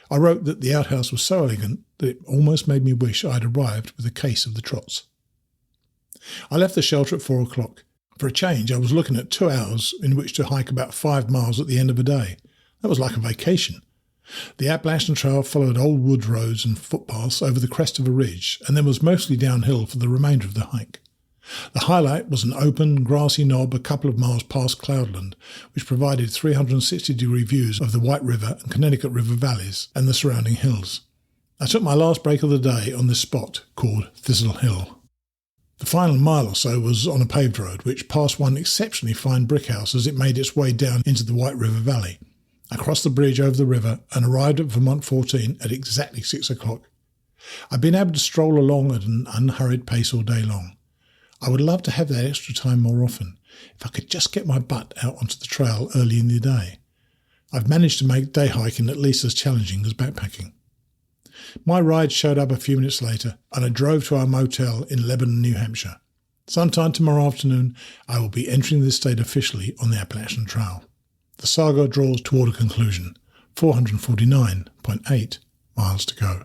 I wrote that the outhouse was so elegant that it almost made me wish I had arrived with a case of the trots. I left the shelter at 4 o'clock. For a change, I was looking at 2 hours in which to hike about 5 miles at the end of a day. That was like a vacation. The Appalachian Trail followed old wood roads and footpaths over the crest of a ridge, and then was mostly downhill for the remainder of the hike. The highlight was an open, grassy knob a couple of miles past Cloudland, which provided 360-degree views of the White River and Connecticut River valleys and the surrounding hills. I took my last break of the day on this spot called Thistle Hill. The final mile or so was on a paved road, which passed one exceptionally fine brick house as it made its way down into the White River Valley. I crossed the bridge over the river and arrived at Vermont 14 at exactly 6 o'clock. I've been able to stroll along at an unhurried pace all day long. I would love to have that extra time more often, if I could just get my butt out onto the trail early in the day. I've managed to make day hiking at least as challenging as backpacking. My ride showed up a few minutes later, and I drove to our motel in Lebanon, New Hampshire. Sometime tomorrow afternoon, I will be entering this state officially on the Appalachian Trail. The saga draws toward a conclusion. 449.8 miles to go.